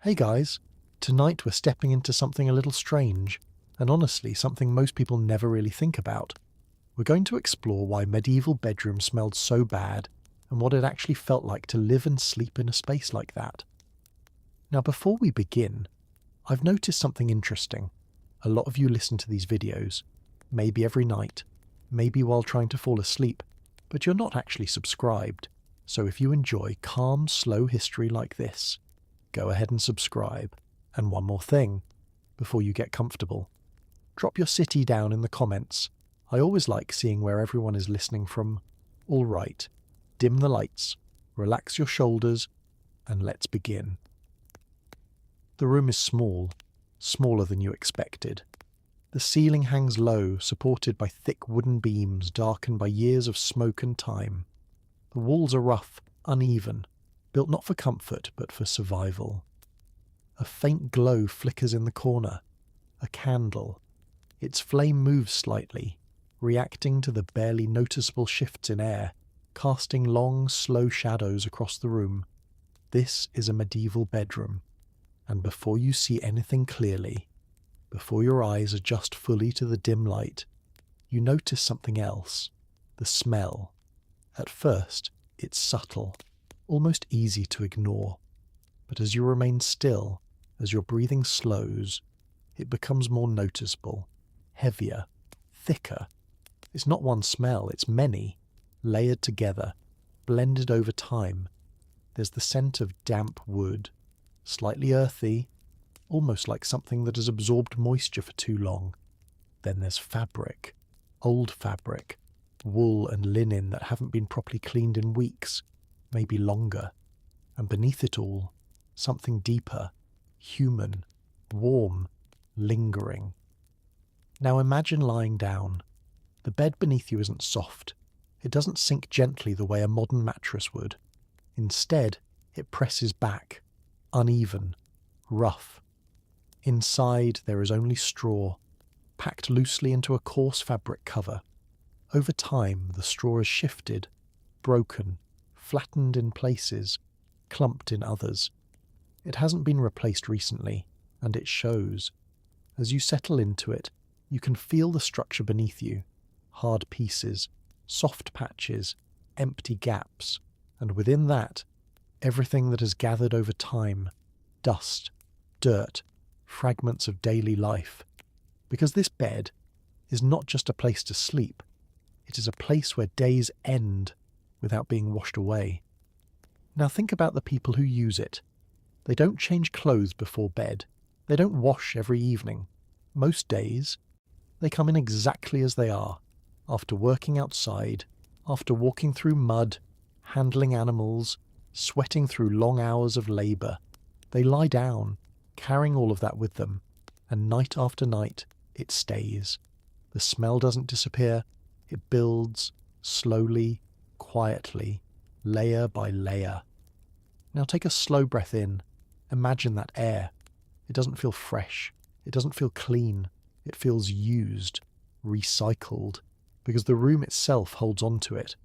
Hey guys, tonight we're stepping into something a little strange, and honestly something most people never really think about. We're going to explore why medieval bedrooms smelled so bad, and what it actually felt like to live and sleep in a space like that. Now before we begin, I've noticed something interesting. A lot of you listen to these videos, maybe every night, maybe while trying to fall asleep, but you're not actually subscribed. So if you enjoy calm, slow history like this, go ahead and subscribe. And one more thing, before you get comfortable, drop your city down in the comments. I always like seeing where everyone is listening from. All right, dim the lights, relax your shoulders, and let's begin. The room is small, smaller than you expected. The ceiling hangs low, supported by thick wooden beams darkened by years of smoke and time. The walls are rough, uneven, built not for comfort but for survival. A faint glow flickers in the corner, a candle. Its flame moves slightly, reacting to the barely noticeable shifts in air, casting long, slow shadows across the room. This is a medieval bedroom, and before you see anything clearly, before your eyes adjust fully to the dim light, you notice something else, the smell. At first, it's subtle, almost easy to ignore, but as you remain still, as your breathing slows, it becomes more noticeable, heavier, thicker. It's not one smell, it's many, layered together, blended over time. There's the scent of damp wood, slightly earthy, almost like something that has absorbed moisture for too long. Then there's fabric, old fabric, wool and linen that haven't been properly cleaned in weeks, maybe longer. And beneath it all, something deeper, human, warm, lingering. Now imagine lying down. The bed beneath you isn't soft. It doesn't sink gently the way a modern mattress would. Instead, it presses back, uneven, rough. Inside there is only straw, packed loosely into a coarse fabric cover. Over time, the straw has shifted, broken, flattened in places, clumped in others. It hasn't been replaced recently, and it shows. As you settle into it, you can feel the structure beneath you, hard pieces, soft patches, empty gaps, and within that, everything that has gathered over time, dust, dirt, fragments of daily life. Because this bed is not just a place to sleep, it is a place where days end without being washed away. Now think about the people who use it. They don't change clothes before bed. They don't wash every evening. Most days, they come in exactly as they are, after working outside, after walking through mud, handling animals, sweating through long hours of labour. They lie down, carrying all of that with them, and night after night, it stays. The smell doesn't disappear. It builds, slowly, quietly, layer by layer. Now take a slow breath in. Imagine that air. It doesn't feel fresh. It doesn't feel clean. It feels used, recycled, because the room itself holds on to it.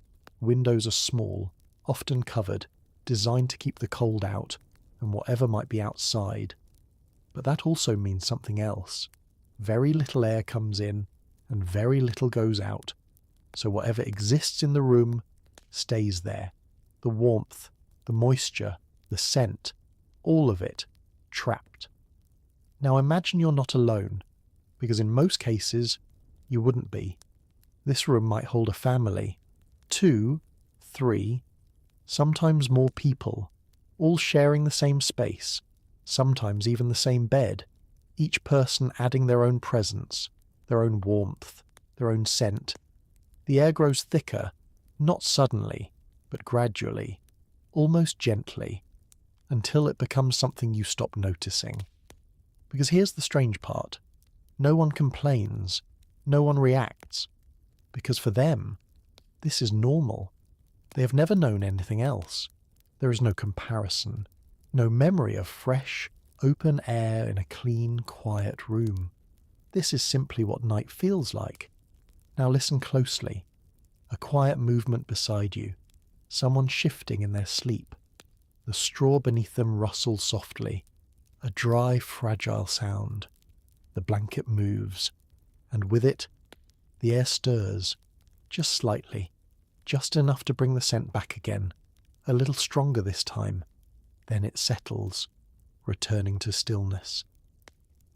Windows are small, often covered, designed to keep the cold out and whatever might be outside. But that also means something else. Very little air comes in and very little goes out. So whatever exists in the room stays there. The warmth, the moisture, the scent, all of it trapped. Now imagine you're not alone, because in most cases you wouldn't be. This room might hold a family, 2, 3, sometimes more people, all sharing the same space, sometimes even the same bed, each person adding their own presence, their own warmth, their own scent. The air grows thicker, not suddenly, but gradually, almost gently, until it becomes something you stop noticing. Because here's the strange part. No one complains, no one reacts, because for them, this is normal. They have never known anything else. There is no comparison, no memory of fresh, open air in a clean, quiet room. This is simply what night feels like. Now listen closely. A quiet movement beside you. Someone shifting in their sleep. The straw beneath them rustles softly. A dry, fragile sound. The blanket moves, and with it, the air stirs, just slightly, just enough to bring the scent back again, a little stronger this time. Then it settles, returning to stillness.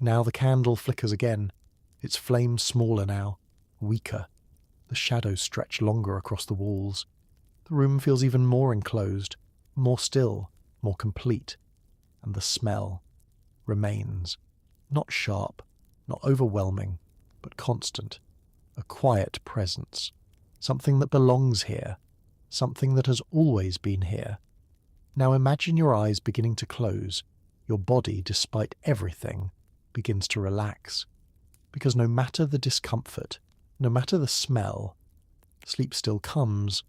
Now the candle flickers again, its flame smaller now, weaker. The shadows stretch longer across the walls. The room feels even more enclosed, more still, more complete. And the smell remains, not sharp, not overwhelming, but constant. A quiet presence. Something that belongs here. Something that has always been here. Now imagine your eyes beginning to close. Your body, despite everything, begins to relax. Because no matter the discomfort, no matter the smell, sleep still comes,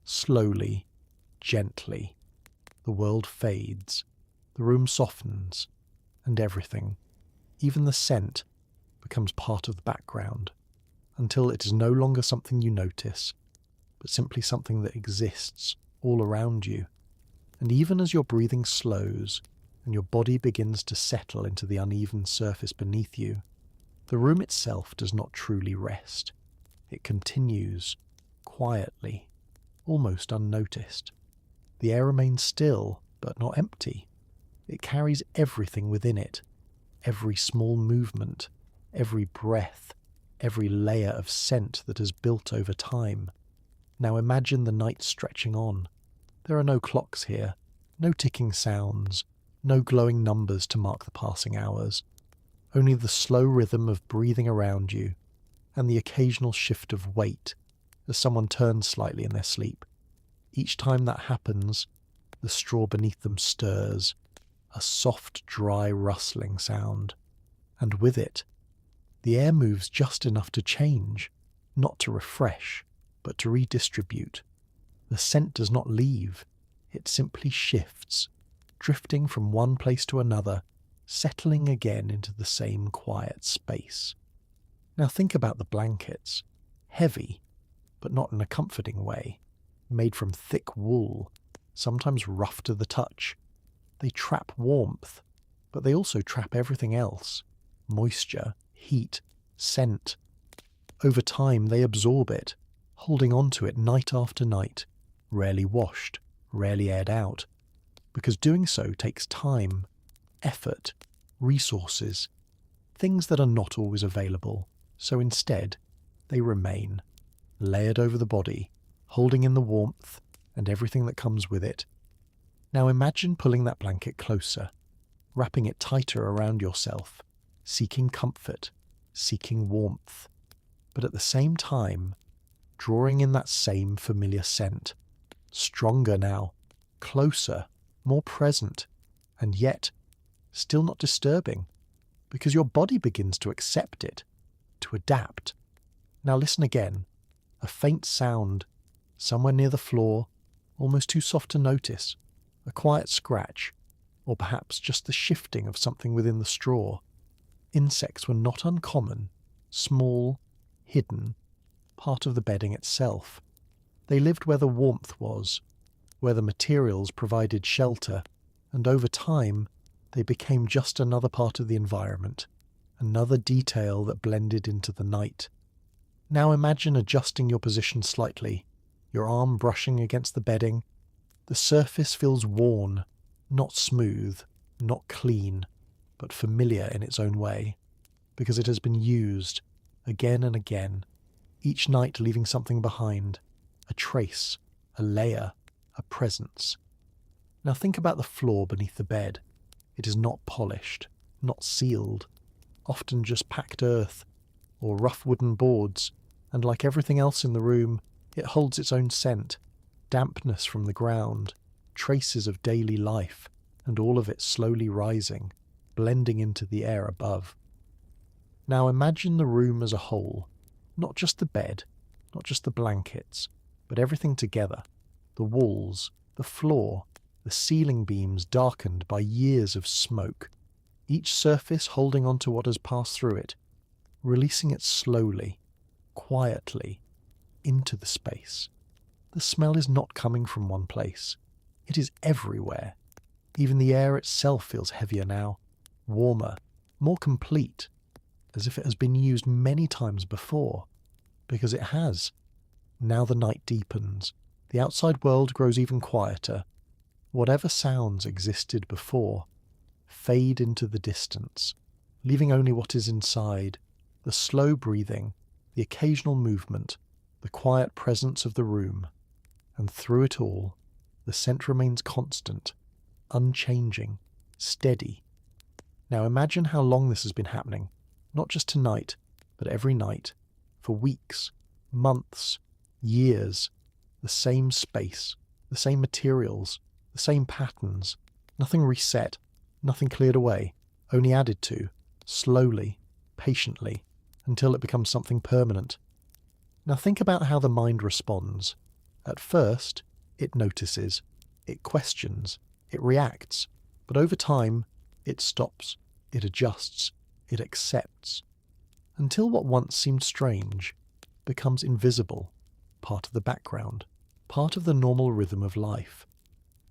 slowly, gently. The world fades. The room softens. And everything, even the scent, becomes part of the background, until it is no longer something you notice, but simply something that exists all around you. And even as your breathing slows and your body begins to settle into the uneven surface beneath you, the room itself does not truly rest. It continues, quietly, almost unnoticed. The air remains still, but not empty. It carries everything within it, every small movement, every breath, every layer of scent that has built over time. Now imagine the night stretching on. There are no clocks here, no ticking sounds, no glowing numbers to mark the passing hours. Only the slow rhythm of breathing around you, and the occasional shift of weight as someone turns slightly in their sleep. Each time that happens, the straw beneath them stirs, a soft, dry, rustling sound. And with it, the air moves just enough to change, not to refresh, but to redistribute. The scent does not leave, it simply shifts, drifting from one place to another, settling again into the same quiet space. Now think about the blankets. Heavy, but not in a comforting way. Made from thick wool, sometimes rough to the touch. They trap warmth, but they also trap everything else. Moisture, heat, scent. Over time they absorb it, holding on to it night after night, rarely washed, rarely aired out. Because doing so takes time, effort, resources, things that are not always available. So instead, they remain, layered over the body, holding in the warmth and everything that comes with it. Now imagine pulling that blanket closer, wrapping it tighter around yourself, seeking comfort, seeking warmth, but at the same time, drawing in that same familiar scent, stronger now, closer, more present, and yet still not disturbing, because your body begins to accept it, to adapt. Now listen again, a faint sound, somewhere near the floor, almost too soft to notice, a quiet scratch, or perhaps just the shifting of something within the straw. Insects were not uncommon, small, hidden, part of the bedding itself. They lived where the warmth was, where the materials provided shelter, and over time they became just another part of the environment, another detail that blended into the night. Now imagine adjusting your position slightly, your arm brushing against the bedding. The surface feels worn, not smooth, not clean, but familiar in its own way, because it has been used again and again, each night leaving something behind, a trace, a layer, a presence. Now think about the floor beneath the bed. It is not polished, not sealed, often just packed earth or rough wooden boards, and like everything else in the room, it holds its own scent, dampness from the ground, traces of daily life, and all of it slowly rising, blending into the air above. Now imagine the room as a whole, not just the bed, not just the blankets, but everything together, the walls, the floor, the ceiling beams darkened by years of smoke, each surface holding on to what has passed through it, releasing it slowly, quietly, into the space. The smell is not coming from one place. It is everywhere. Even the air itself feels heavier now, warmer, more complete, as if it has been used many times before, because it has. Now the night deepens, the outside world grows even quieter. Whatever sounds existed before fade into the distance, leaving only what is inside, the slow breathing, the occasional movement, the quiet presence of the room. And through it all, the scent remains constant, unchanging, steady. Now imagine how long this has been happening, not just tonight, but every night, for weeks, months, years. The same space, the same materials, the same patterns, nothing reset, nothing cleared away, only added to, slowly, patiently, until it becomes something permanent. Now think about how the mind responds. At first, it notices, it questions, it reacts, but over time, it stops, it adjusts, it accepts, until what once seemed strange becomes invisible, part of the background, part of the normal rhythm of life.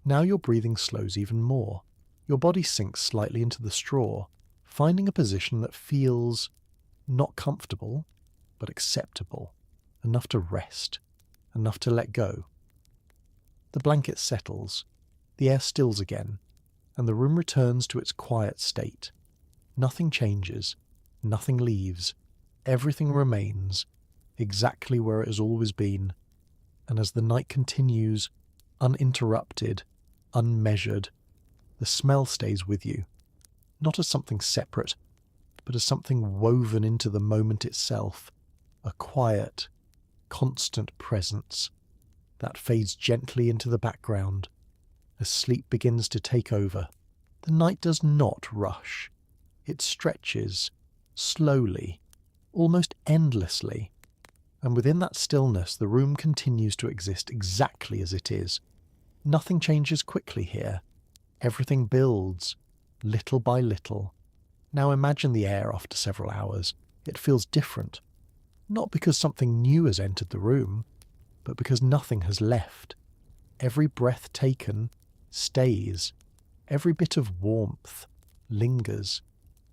Now your breathing slows even more. Your body sinks slightly into the straw, finding a position that feels not comfortable, but acceptable, enough to rest, enough to let go. The blanket settles, the air stills again, and the room returns to its quiet state. Nothing changes, nothing leaves, everything remains exactly where it has always been. And as the night continues, uninterrupted, unmeasured, the smell stays with you, not as something separate, but as something woven into the moment itself, a quiet, constant presence that fades gently into the background as sleep begins to take over. The night does not rush. It stretches, slowly, almost endlessly, and within that stillness the room continues to exist exactly as it is. Nothing changes quickly here. Everything builds, little by little. Now imagine the air after several hours. It feels different, not because something new has entered the room, but because nothing has left. Every breath taken stays, every bit of warmth lingers,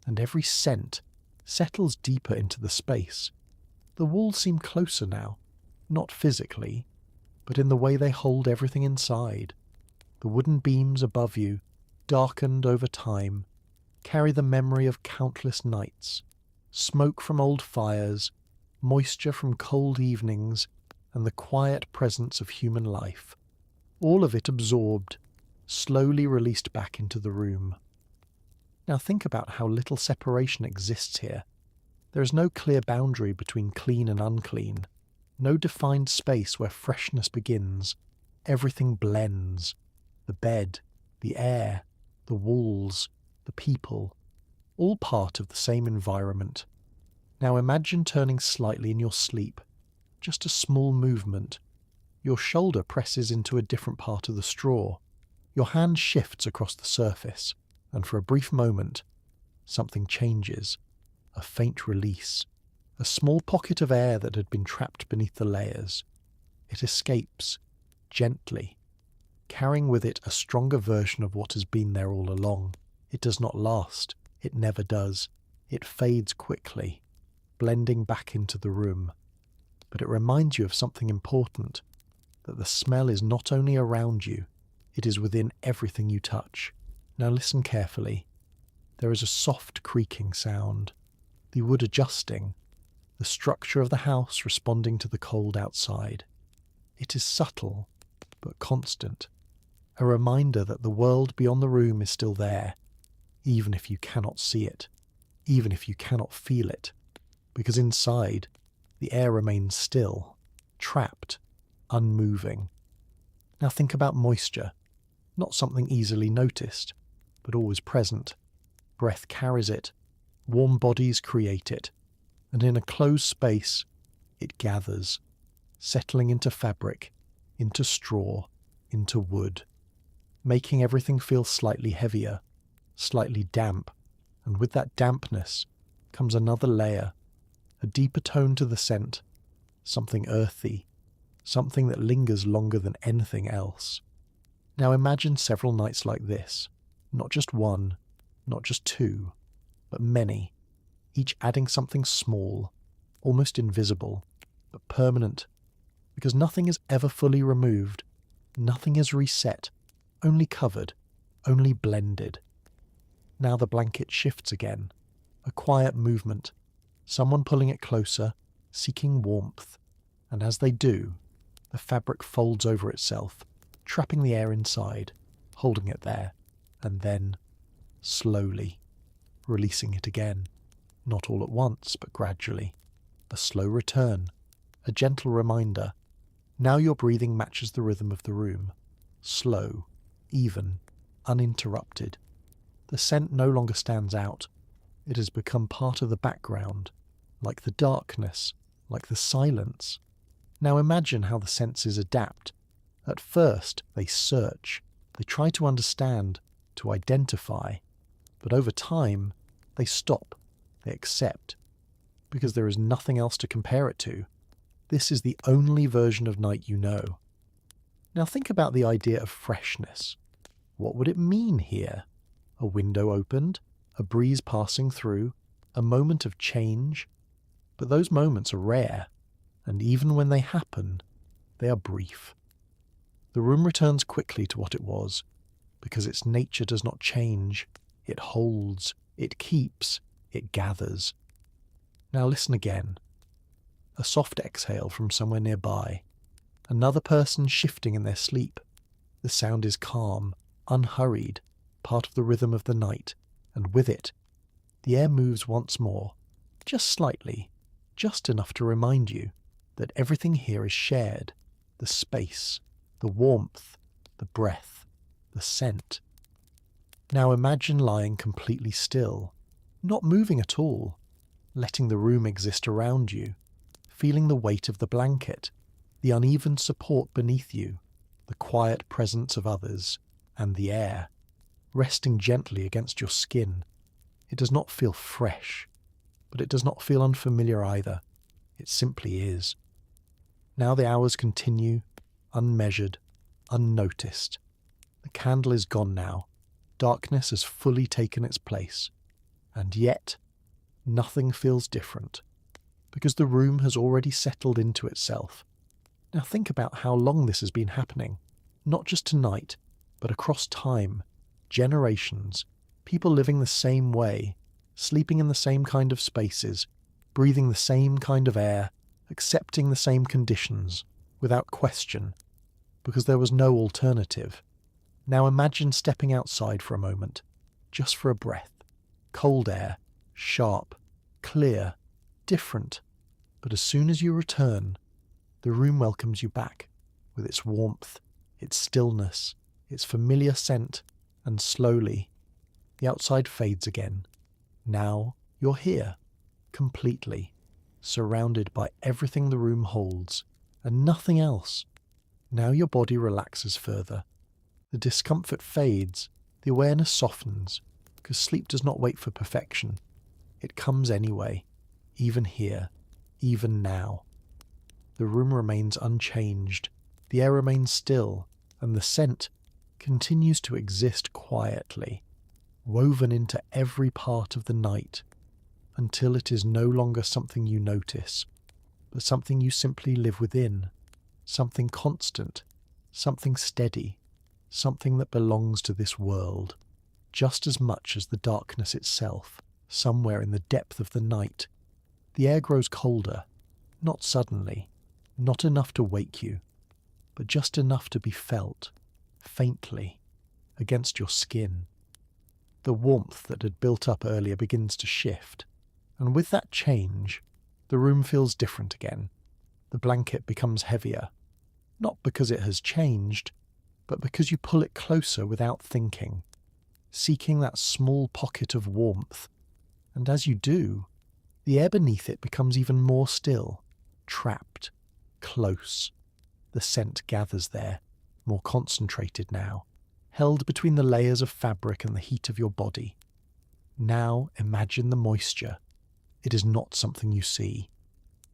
and every scent settles deeper into the space. The walls seem closer now, not physically, but in the way they hold everything inside. The wooden beams above you, darkened over time, carry the memory of countless nights, smoke from old fires, moisture from cold evenings, and the quiet presence of human life. All of it absorbed, slowly released back into the room. Now think about how little separation exists here. There is no clear boundary between clean and unclean, no defined space where freshness begins. Everything blends. The bed, the air, the walls, the people, all part of the same environment. Now imagine turning slightly in your sleep, just a small movement. Your shoulder presses into a different part of the straw. Your hand shifts across the surface, and for a brief moment, something changes. A faint release, a small pocket of air that had been trapped beneath the layers. It escapes, gently, carrying with it a stronger version of what has been there all along. It does not last. It never does. It fades quickly, blending back into the room. But it reminds you of something important, that the smell is not only around you, it is within everything you touch. Now listen carefully. There is a soft creaking sound, the wood adjusting, the structure of the house responding to the cold outside. It is subtle, but constant, a reminder that the world beyond the room is still there, even if you cannot see it, even if you cannot feel it, because inside, the air remains still, trapped, unmoving. Now think about moisture, not something easily noticed, but always present. Breath carries it, warm bodies create it, and in a closed space, it gathers, settling into fabric, into straw, into wood, making everything feel slightly heavier, slightly damp, and with that dampness comes another layer, a deeper tone to the scent, something earthy, something that lingers longer than anything else. Now imagine several nights like this, not just one, Not just two, but many, each adding something small, almost invisible, but permanent, because nothing is ever fully removed, nothing is reset, only covered, only blended. Now the blanket shifts again, a quiet movement, someone pulling it closer, seeking warmth, and as they do, the fabric folds over itself, trapping the air inside, holding it there, and then, slowly, releasing it again, not all at once, but gradually. A slow return, a gentle reminder. Now your breathing matches the rhythm of the room, slow, even, uninterrupted. The scent no longer stands out. It has become part of the background, like the darkness, like the silence. Now imagine how the senses adapt. At first, they search, they try to understand, to identify. But over time, they stop, they accept, because there is nothing else to compare it to. This is the only version of night you know. Now think about the idea of freshness. What would it mean here? A window opened, a breeze passing through, a moment of change. But those moments are rare, and even when they happen, they are brief. The room returns quickly to what it was, because its nature does not change. It holds, it keeps, it gathers. Now listen again. A soft exhale from somewhere nearby. Another person shifting in their sleep. The sound is calm, unhurried, part of the rhythm of the night, and with it, the air moves once more, just slightly, just enough to remind you that everything here is shared, the space, the warmth, the breath, the scent. Now imagine lying completely still, not moving at all, letting the room exist around you, feeling the weight of the blanket, the uneven support beneath you, the quiet presence of others, and the air, resting gently against your skin. It does not feel fresh, but it does not feel unfamiliar either. It simply is. Now the hours continue, unmeasured, unnoticed. The candle is gone now. Darkness has fully taken its place. And yet, nothing feels different, because the room has already settled into itself. Now think about how long this has been happening, not just tonight, but across time, generations, people living the same way, sleeping in the same kind of spaces, breathing the same kind of air, accepting the same conditions, without question, because there was no alternative. Now imagine stepping outside for a moment, just for a breath. Cold air, sharp, clear, different. But as soon as you return, the room welcomes you back, with its warmth, its stillness, its familiar scent, and slowly, the outside fades again. Now you're here, completely, surrounded by everything the room holds, and nothing else. Now your body relaxes further. The discomfort fades, the awareness softens, because sleep does not wait for perfection. It comes anyway, even here, even now. The room remains unchanged, the air remains still, and the scent continues to exist quietly, woven into every part of the night, until it is no longer something you notice, but something you simply live within, something constant, something steady, something that belongs to this world, just as much as the darkness itself. Somewhere in the depth of the night, the air grows colder, not suddenly, not enough to wake you, but just enough to be felt, faintly, against your skin. The warmth that had built up earlier begins to shift, and with that change, the room feels different again. The blanket becomes heavier, not because it has changed, but because you pull it closer without thinking, seeking that small pocket of warmth. And as you do, the air beneath it becomes even more still, trapped, close. The scent gathers there, more concentrated now, held between the layers of fabric and the heat of your body. Now imagine the moisture. It is not something you see,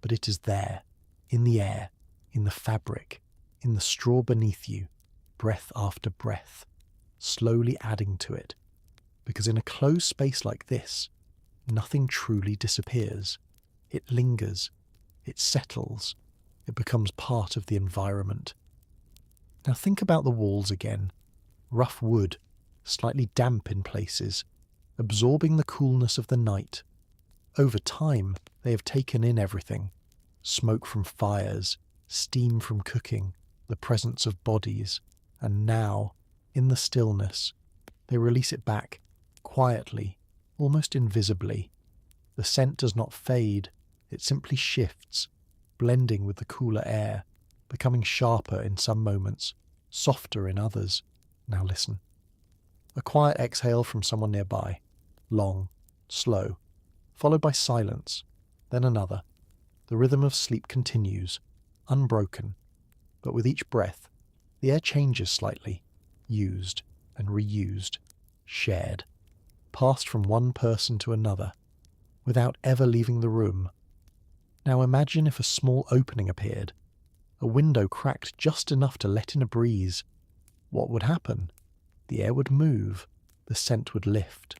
but it is there, in the air, in the fabric, in the straw beneath you, breath after breath, slowly adding to it. because in a closed space like this, nothing truly disappears. It lingers, it settles, it becomes part of the environment. Now think about the walls again. Rough wood, slightly damp in places, absorbing the coolness of the night. Over time, they have taken in everything. Smoke from fires, steam from cooking, the presence of bodies, and now, in the stillness, they release it back, quietly, almost invisibly. The scent does not fade, it simply shifts, blending with the cooler air, becoming sharper in some moments, softer in others. Now listen. A quiet exhale from someone nearby, long, slow, followed by silence, then another. The rhythm of sleep continues, unbroken, but with each breath, the air changes slightly, used and reused, shared, passed from one person to another, without ever leaving the room. Now imagine if a small opening appeared, a window cracked just enough to let in a breeze. What would happen? The air would move, the scent would lift.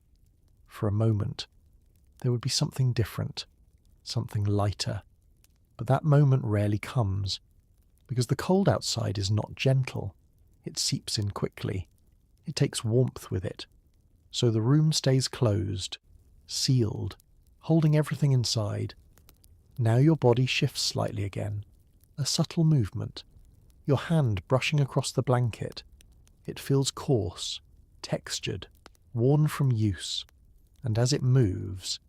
For a moment, there would be something different, something lighter. But that moment rarely comes, because the cold outside is not gentle. It seeps in quickly. It takes warmth with it. So the room stays closed, sealed, holding everything inside. Now your body shifts slightly again, a subtle movement. Your hand brushing across the blanket. It feels coarse, textured, worn from use, and as it moves,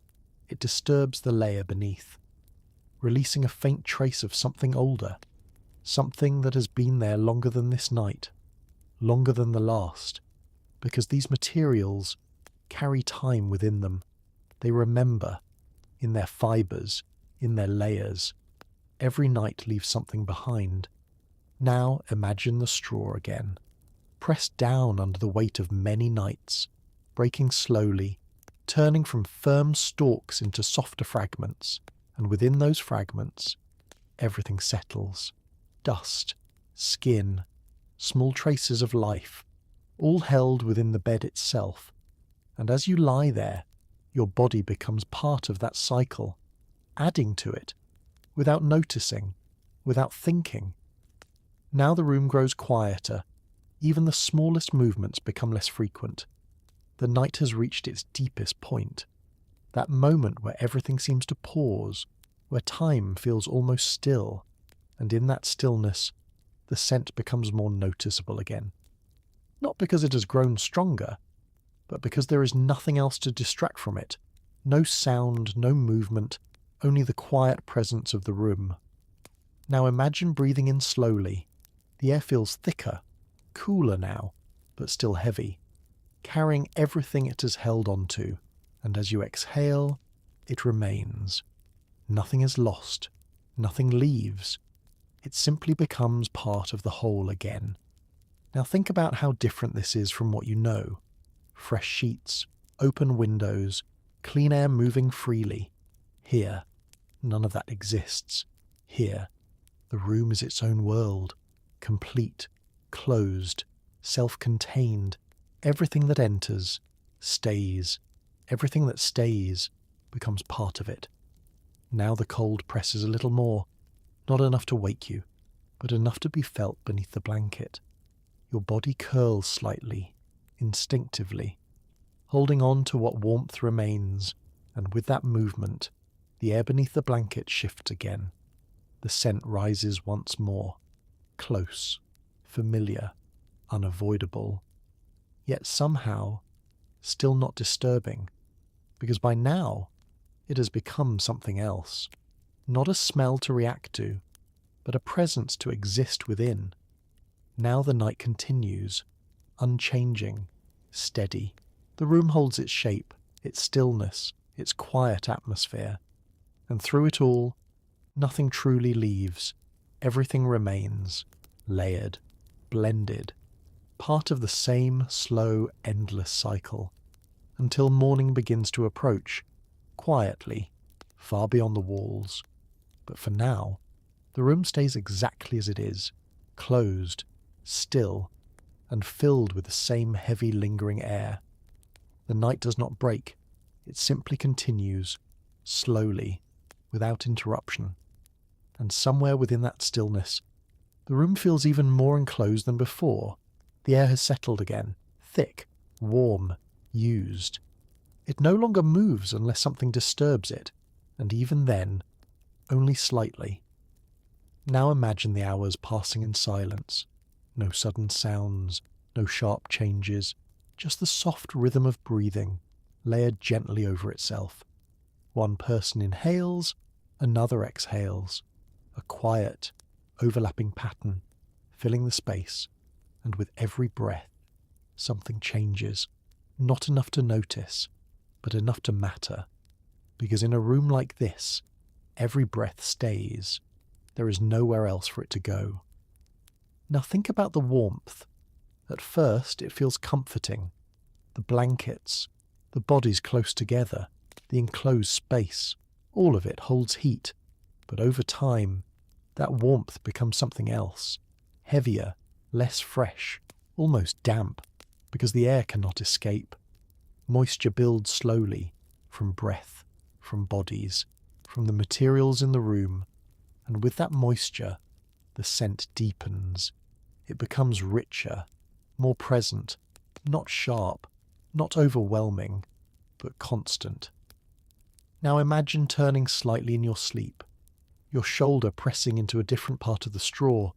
it disturbs the layer beneath, releasing a faint trace of something older, something that has been there longer than this night, longer than the last, because these materials carry time within them. They remember, in their fibres, in their layers. Every night leaves something behind. Now imagine the straw again, pressed down under the weight of many nights, breaking slowly, turning from firm stalks into softer fragments, and within those fragments, everything settles. Dust, skin, small traces of life, all held within the bed itself. And as you lie there, your body becomes part of that cycle, adding to it, without noticing, without thinking. Now the room grows quieter. Even the smallest movements become less frequent. The night has reached its deepest point, that moment where everything seems to pause, where time feels almost still, and in that stillness, the scent becomes more noticeable again. Not because it has grown stronger, but because there is nothing else to distract from it. No sound, no movement, only the quiet presence of the room. Now imagine breathing in slowly. The air feels thicker, cooler now, but still heavy, carrying everything it has held onto, and as you exhale, it remains. Nothing is lost, nothing leaves. It simply becomes part of the whole again. Now think about how different this is from what you know. Fresh sheets, open windows, clean air moving freely. Here, none of that exists. Here, the room is its own world, complete, closed, self-contained. Everything that enters, stays. Everything that stays becomes part of it. Now the cold presses a little more, not enough to wake you, but enough to be felt beneath the blanket. Your body curls slightly, instinctively, holding on to what warmth remains, and with that movement, the air beneath the blanket shifts again. The scent rises once more, close, familiar, unavoidable, yet somehow still not disturbing, because by now it has become something else. Not a smell to react to, but a presence to exist within. Now the night continues, unchanging, steady. The room holds its shape, its stillness, its quiet atmosphere. And through it all, nothing truly leaves. Everything remains, layered, blended, part of the same slow, endless cycle, until morning begins to approach, quietly, far beyond the walls. But for now, the room stays exactly as it is, closed, still, and filled with the same heavy lingering air. The night does not break. It simply continues, slowly, without interruption. And somewhere within that stillness, the room feels even more enclosed than before. The air has settled again, thick, warm, used. It no longer moves unless something disturbs it, and even then, only slightly. Now imagine the hours passing in silence. No sudden sounds, no sharp changes, just the soft rhythm of breathing, layered gently over itself. One person inhales, another exhales. A quiet, overlapping pattern, filling the space, and with every breath, something changes. Not enough to notice, but enough to matter. Because in a room like this, every breath stays. There is nowhere else for it to go. Now think about the warmth. At first, it feels comforting. The blankets, the bodies close together, the enclosed space, all of it holds heat. But over time, that warmth becomes something else. Heavier, less fresh, almost damp, because the air cannot escape. Moisture builds slowly, from breath, from bodies, from the materials in the room, and with that moisture, the scent deepens. It becomes richer, more present, not sharp, not overwhelming, but constant. Now imagine turning slightly in your sleep, your shoulder pressing into a different part of the straw,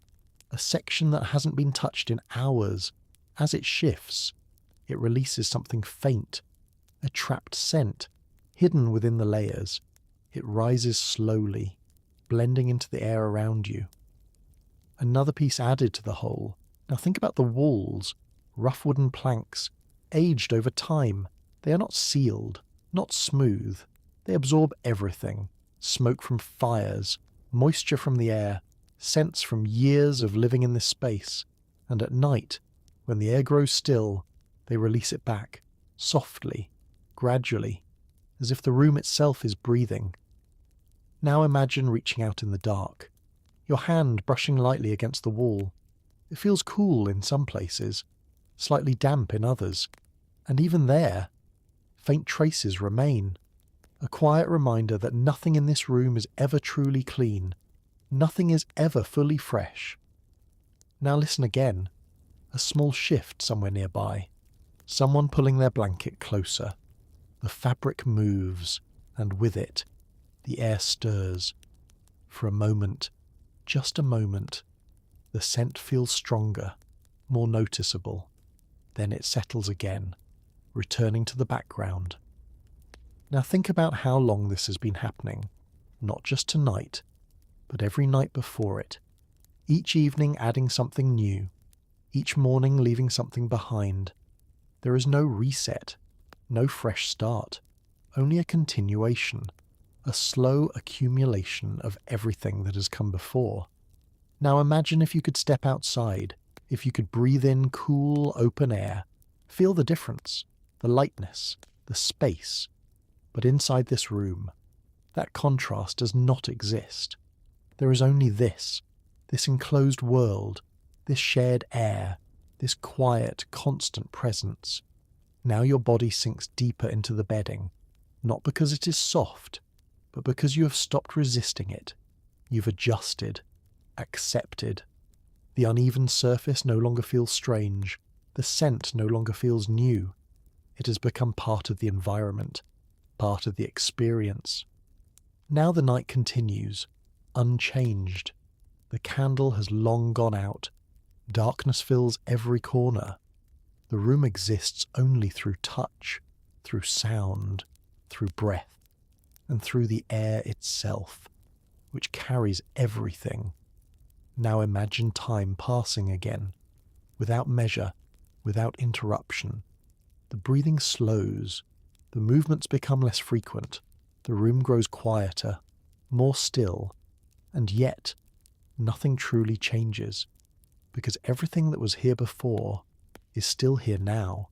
a section that hasn't been touched in hours. As it shifts, it releases something faint, a trapped scent, hidden within the layers. It rises slowly, blending into the air around you. Another piece added to the whole. Now think about the walls, rough wooden planks, aged over time. They are not sealed, not smooth. They absorb everything. Smoke from fires, moisture from the air, scents from years of living in this space. And at night, when the air grows still, they release it back, softly, gradually, as if the room itself is breathing. Now imagine reaching out in the dark, your hand brushing lightly against the wall. It feels cool in some places, slightly damp in others, and even there, faint traces remain. A quiet reminder that nothing in this room is ever truly clean, nothing is ever fully fresh. Now listen again, a small shift somewhere nearby, someone pulling their blanket closer. The fabric moves, and with it, the air stirs. For a moment, just a moment, the scent feels stronger, more noticeable. Then it settles again, returning to the background. Now think about how long this has been happening, not just tonight, but every night before it. Each evening adding something new, each morning leaving something behind. There is no reset, no fresh start, only a continuation, a slow accumulation of everything that has come before. Now imagine if you could step outside, if you could breathe in cool, open air, feel the difference, the lightness, the space. But inside this room, that contrast does not exist. There is only this enclosed world, this shared air, this quiet, constant presence. Now your body sinks deeper into the bedding, not because it is soft, but because you have stopped resisting it. You've adjusted, accepted. The uneven surface no longer feels strange. The scent no longer feels new. It has become part of the environment, part of the experience. Now the night continues, unchanged. The candle has long gone out. Darkness fills every corner. The room exists only through touch, through sound, through breath, and through the air itself, which carries everything. Now imagine time passing again, without measure, without interruption. The breathing slows, the movements become less frequent, the room grows quieter, more still, and yet nothing truly changes, because everything that was here before is still here now,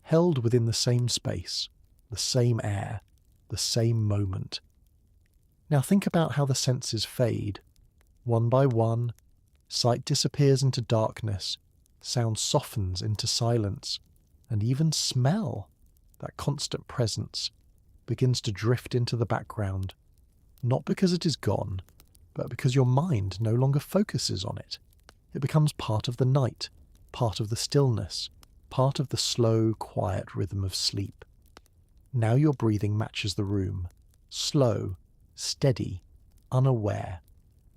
held within the same space, the same air, the same moment. Now think about how the senses fade. One by one, sight disappears into darkness, sound softens into silence, and even smell, that constant presence, begins to drift into the background, not because it is gone, but because your mind no longer focuses on it. It becomes part of the night, part of the stillness, part of the slow, quiet rhythm of sleep. Now your breathing matches the room, slow, steady, unaware.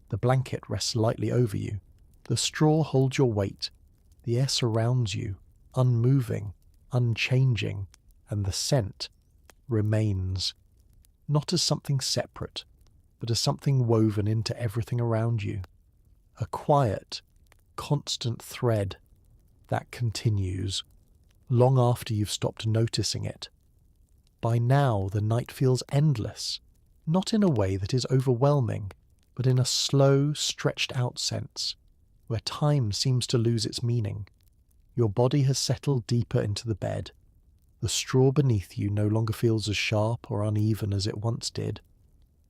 The blanket rests lightly over you. The straw holds your weight. The air surrounds you, unmoving, unchanging, and the scent remains, not as something separate, but as something woven into everything around you. A quiet, constant thread that continues long after you've stopped noticing it. By now, the night feels endless, not in a way that is overwhelming, but in a slow, stretched-out sense, where time seems to lose its meaning. Your body has settled deeper into the bed. The straw beneath you no longer feels as sharp or uneven as it once did,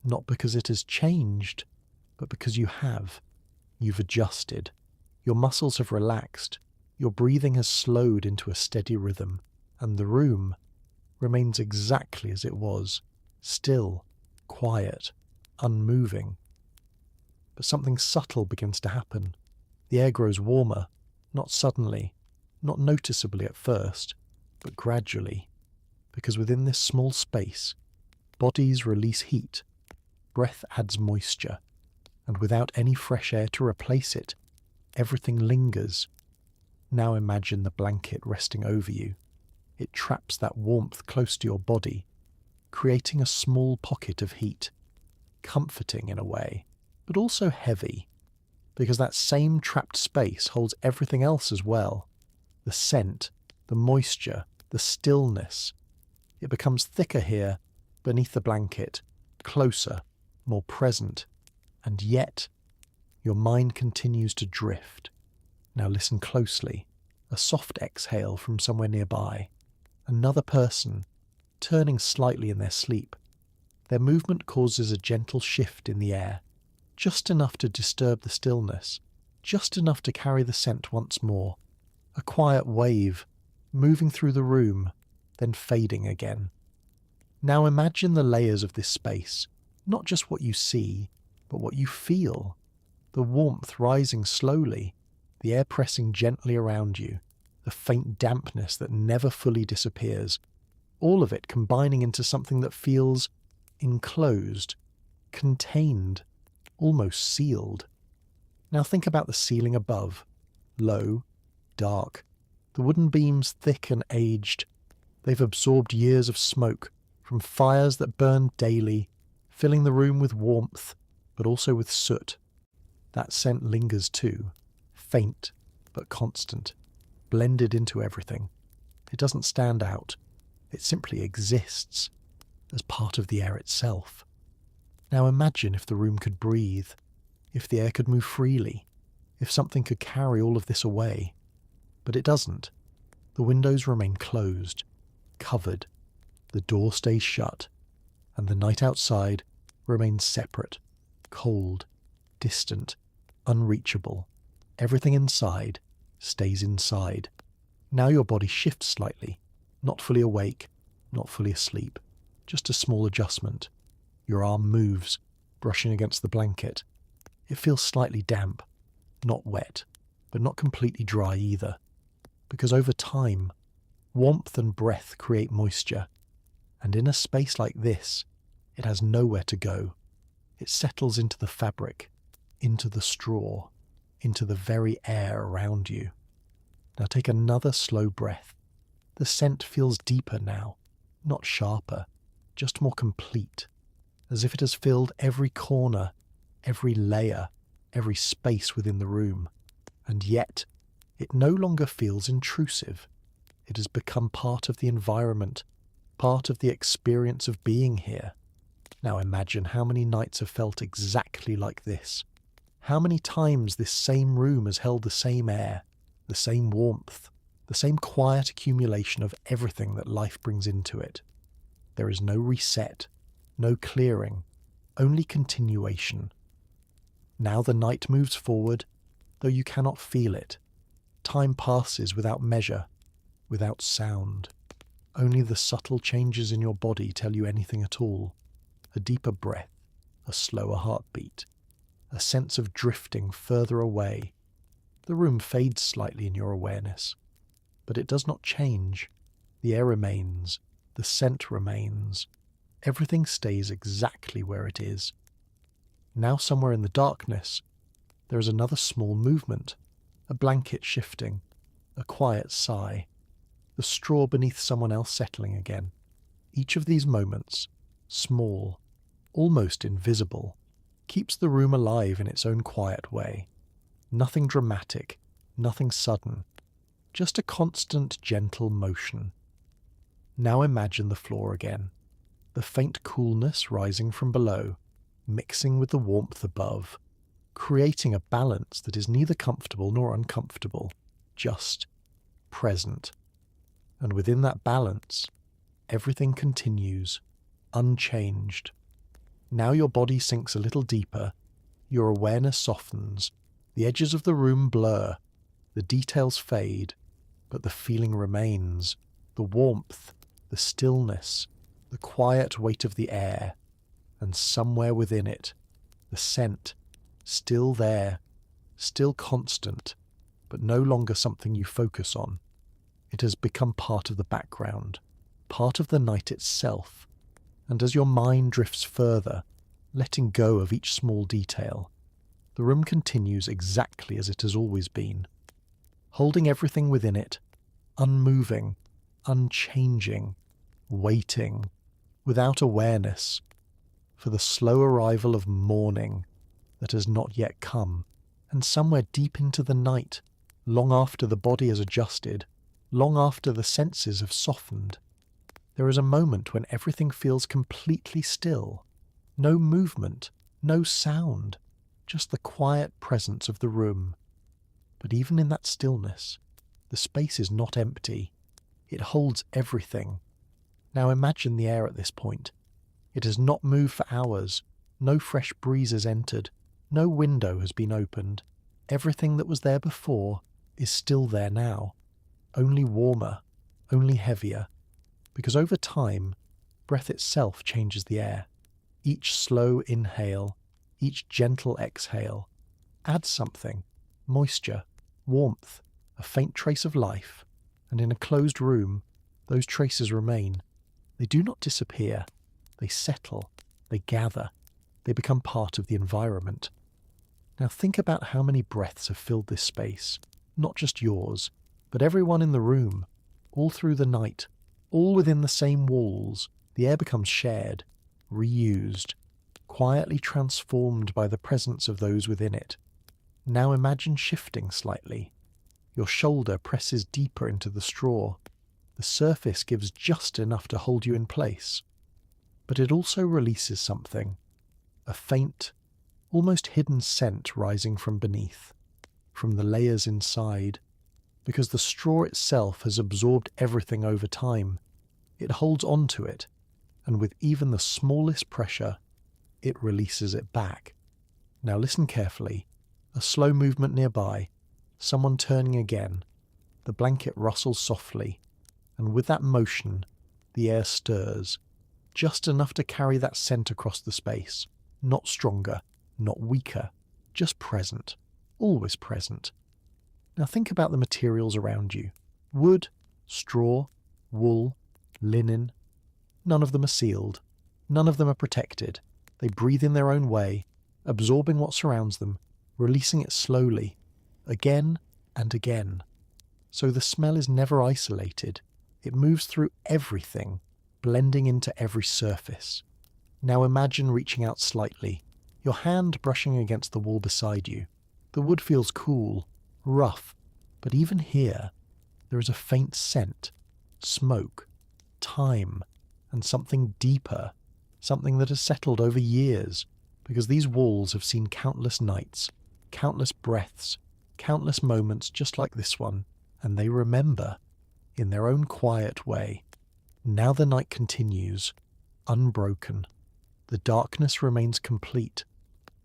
not because it has changed, but because you have. You've adjusted. Your muscles have relaxed. Your breathing has slowed into a steady rhythm, and the room remains exactly as it was, still, quiet, unmoving. But something subtle begins to happen. The air grows warmer, not suddenly, not noticeably at first, but gradually, because within this small space, bodies release heat, breath adds moisture, and without any fresh air to replace it, everything lingers. Now imagine the blanket resting over you. It traps that warmth close to your body, creating a small pocket of heat, comforting in a way, but also heavy, because that same trapped space holds everything else as well. The scent, the moisture, the stillness. It becomes thicker here, beneath the blanket, closer, more present, and yet your mind continues to drift. Now listen closely. A soft exhale from somewhere nearby. Another person, turning slightly in their sleep. Their movement causes a gentle shift in the air, just enough to disturb the stillness, just enough to carry the scent once more. A quiet wave, moving through the room, then fading again. Now imagine the layers of this space, not just what you see, but what you feel. The warmth rising slowly, the air pressing gently around you, the faint dampness that never fully disappears, all of it combining into something that feels enclosed, contained, almost sealed. Now think about the ceiling above, low, dark, the wooden beams thick and aged. They've absorbed years of smoke from fires that burned daily, filling the room with warmth, but also with soot. That scent lingers too, faint but constant, blended into everything. It doesn't stand out. It simply exists as part of the air itself. Now imagine if the room could breathe, if the air could move freely, if something could carry all of this away. But it doesn't. The windows remain closed, covered. The door stays shut, and the night outside remains separate, cold, distant, unreachable. Everything inside stays inside. Now your body shifts slightly, not fully awake, not fully asleep, just a small adjustment. Your arm moves, brushing against the blanket. It feels slightly damp, not wet, but not completely dry either. Because over time, warmth and breath create moisture, and in a space like this, it has nowhere to go. It settles into the fabric, into the straw, into the very air around you. Now take another slow breath. The scent feels deeper now, not sharper, just more complete, as if it has filled every corner, every layer, every space within the room. And yet, it no longer feels intrusive. It has become part of the environment, part of the experience of being here. Now imagine how many nights have felt exactly like this. How many times this same room has held the same air, the same warmth, the same quiet accumulation of everything that life brings into it. There is no reset, no clearing, only continuation. Now the night moves forward, though you cannot feel it. Time passes without measure, without sound. Only the subtle changes in your body tell you anything at all. A deeper breath, a slower heartbeat, a sense of drifting further away. The room fades slightly in your awareness, but it does not change. The air remains, the scent remains. Everything stays exactly where it is. Now somewhere in the darkness, there is another small movement, a blanket shifting, a quiet sigh, the straw beneath someone else settling again. Each of these moments, small, almost invisible, keeps the room alive in its own quiet way. Nothing dramatic, nothing sudden, just a constant, gentle motion. Now imagine the floor again, the faint coolness rising from below, mixing with the warmth above, creating a balance that is neither comfortable nor uncomfortable, just present. And within that balance, everything continues, unchanged. Now your body sinks a little deeper, your awareness softens, the edges of the room blur, the details fade, but the feeling remains, the warmth, the stillness, the quiet weight of the air, and somewhere within it, the scent, still there, still constant, but no longer something you focus on. It has become part of the background, part of the night itself, and as your mind drifts further, letting go of each small detail, the room continues exactly as it has always been, holding everything within it, unmoving, unchanging, waiting, without awareness, for the slow arrival of morning that has not yet come, and somewhere deep into the night, long after the body has adjusted, long after the senses have softened, there is a moment when everything feels completely still. No movement, no sound, just the quiet presence of the room. But even in that stillness, the space is not empty. It holds everything. Now imagine the air at this point. It has not moved for hours. No fresh breeze has entered. No window has been opened. Everything that was there before is still there now. Only warmer, only heavier. Because over time, breath itself changes the air. Each slow inhale, each gentle exhale, adds something, moisture, warmth, a faint trace of life, and in a closed room, those traces remain. They do not disappear, they settle, they gather, they become part of the environment. Now think about how many breaths have filled this space, not just yours, but everyone in the room, all through the night, all within the same walls. The air becomes shared, reused, quietly transformed by the presence of those within it. Now imagine shifting slightly. Your shoulder presses deeper into the straw. The surface gives just enough to hold you in place. But it also releases something, a faint, almost hidden scent rising from beneath, from the layers inside, because the straw itself has absorbed everything over time. It holds on to it, and with even the smallest pressure, it releases it back. Now listen carefully. A slow movement nearby, someone turning again. The blanket rustles softly, and with that motion, the air stirs, just enough to carry that scent across the space. Not stronger, not weaker, just present, always present. Now think about the materials around you. Wood, straw, wool, linen. None of them are sealed. None of them are protected. They breathe in their own way, absorbing what surrounds them, releasing it slowly, again and again. So the smell is never isolated. It moves through everything, blending into every surface. Now imagine reaching out slightly, your hand brushing against the wall beside you. The wood feels cool, rough, but even here, there is a faint scent, smoke, time, and something deeper, something that has settled over years, because these walls have seen countless nights, countless breaths, countless moments just like this one, and they remember, in their own quiet way. Now the night continues, unbroken. The darkness remains complete.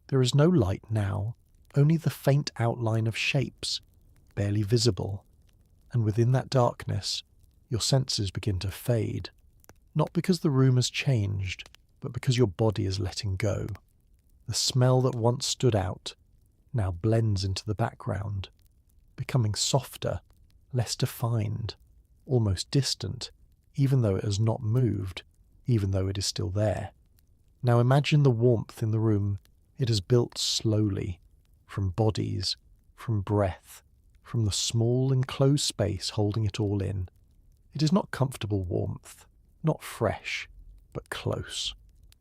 There is no light now, only the faint outline of shapes, barely visible. And within that darkness, your senses begin to fade, not because the room has changed, but because your body is letting go. The smell that once stood out now blends into the background, becoming softer, less defined, almost distant, even though it has not moved, even though it is still there. Now imagine the warmth in the room. It has built slowly, from bodies, from breath, from the small enclosed space holding it all in. It is not comfortable warmth, not fresh, but close,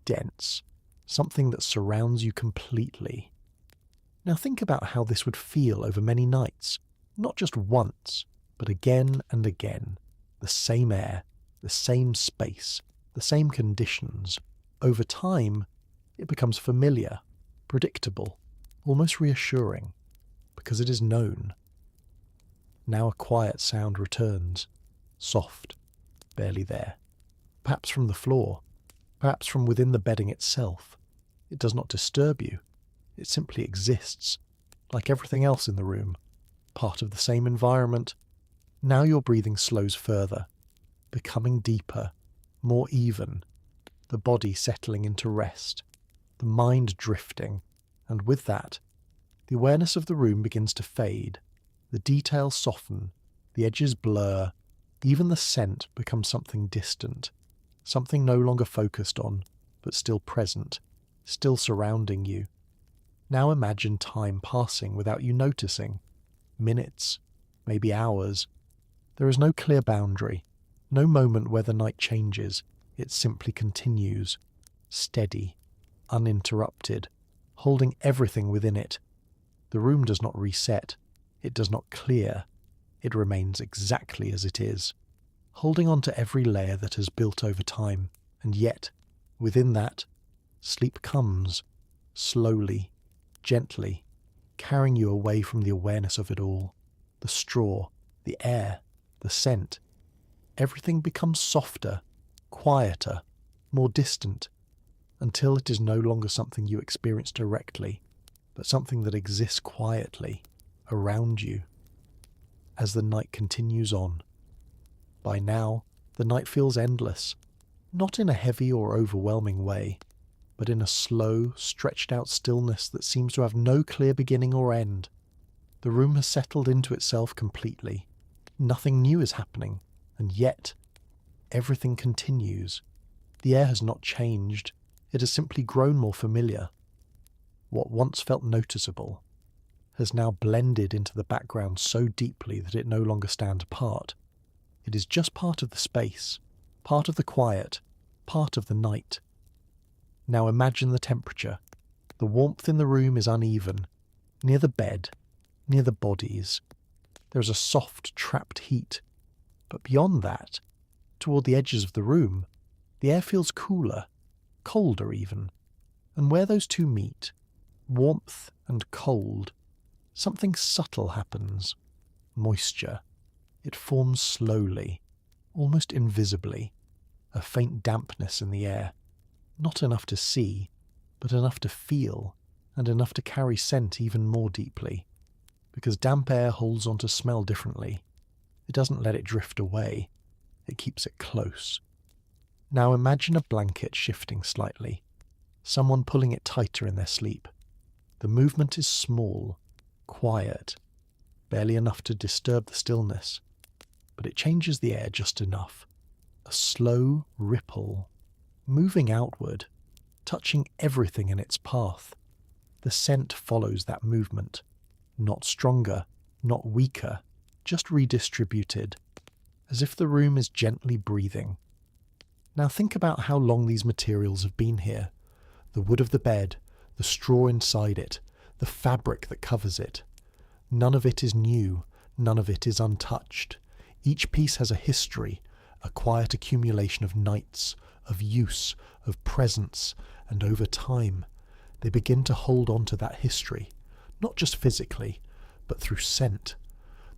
dense, something that surrounds you completely. Now think about how this would feel over many nights, not just once, but again and again. The same air, the same space, the same conditions. Over time, it becomes familiar, predictable, almost reassuring, because it is known. Now a quiet sound returns, soft, barely there. Perhaps from the floor, perhaps from within the bedding itself. It does not disturb you. It simply exists, like everything else in the room, part of the same environment. Now your breathing slows further, becoming deeper, more even, the body settling into rest, the mind drifting, and with that, the awareness of the room begins to fade, the details soften, the edges blur, even the scent becomes something distant, something no longer focused on, but still present, still surrounding you. Now imagine time passing without you noticing. Minutes, maybe hours. There is no clear boundary, no moment where the night changes. It simply continues, steady, uninterrupted, holding everything within it. The room does not reset. It does not clear. It remains exactly as it is, holding on to every layer that has built over time. And yet, within that, sleep comes, slowly, gently, carrying you away from the awareness of it all. The straw, the air, the scent. Everything becomes softer, quieter, more distant, until it is no longer something you experience directly, but something that exists quietly around you as the night continues on. By now, the night feels endless, not in a heavy or overwhelming way, but in a slow, stretched-out stillness that seems to have no clear beginning or end. The room has settled into itself completely. Nothing new is happening, and yet everything continues. The air has not changed. It has simply grown more familiar. What once felt noticeable has now blended into the background so deeply that it no longer stands apart. It is just part of the space, part of the quiet, part of the night. Now imagine the temperature. The warmth in the room is uneven, near the bed, near the bodies. There is a soft, trapped heat. But beyond that, toward the edges of the room, the air feels cooler, colder even. And where those two meet, warmth and cold, something subtle happens. Moisture. It forms slowly, almost invisibly, a faint dampness in the air. Not enough to see, but enough to feel, and enough to carry scent even more deeply. Because damp air holds on to smell differently. It doesn't let it drift away. It keeps it close. Now imagine a blanket shifting slightly, someone pulling it tighter in their sleep. The movement is small, quiet, barely enough to disturb the stillness, but it changes the air just enough. A slow ripple, moving outward, touching everything in its path. The scent follows that movement, not stronger, not weaker, just redistributed, as if the room is gently breathing. Now think about how long these materials have been here. The wood of the bed, the straw inside it, the fabric that covers it. None of it is new, none of it is untouched. Each piece has a history, a quiet accumulation of nights, of use, of presence, and over time, they begin to hold on to that history, not just physically, but through scent.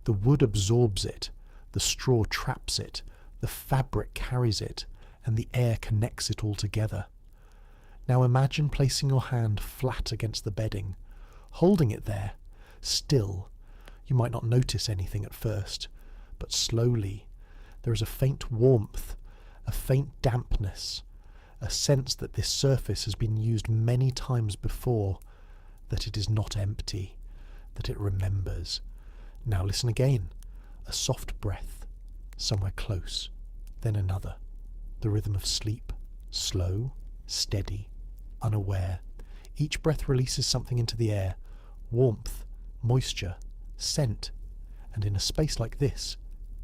The wood absorbs it, the straw traps it, the fabric carries it, and the air connects it all together. Now imagine placing your hand flat against the bedding, holding it there, still. You might not notice anything at first, but slowly, There is a faint warmth, a faint dampness, a sense that this surface has been used many times before, that it is not empty, that it remembers. Now listen again. A soft breath, somewhere close, then another. The rhythm of sleep, slow, steady, unaware. Each breath releases something into the air, warmth, moisture, scent, and in a space like this,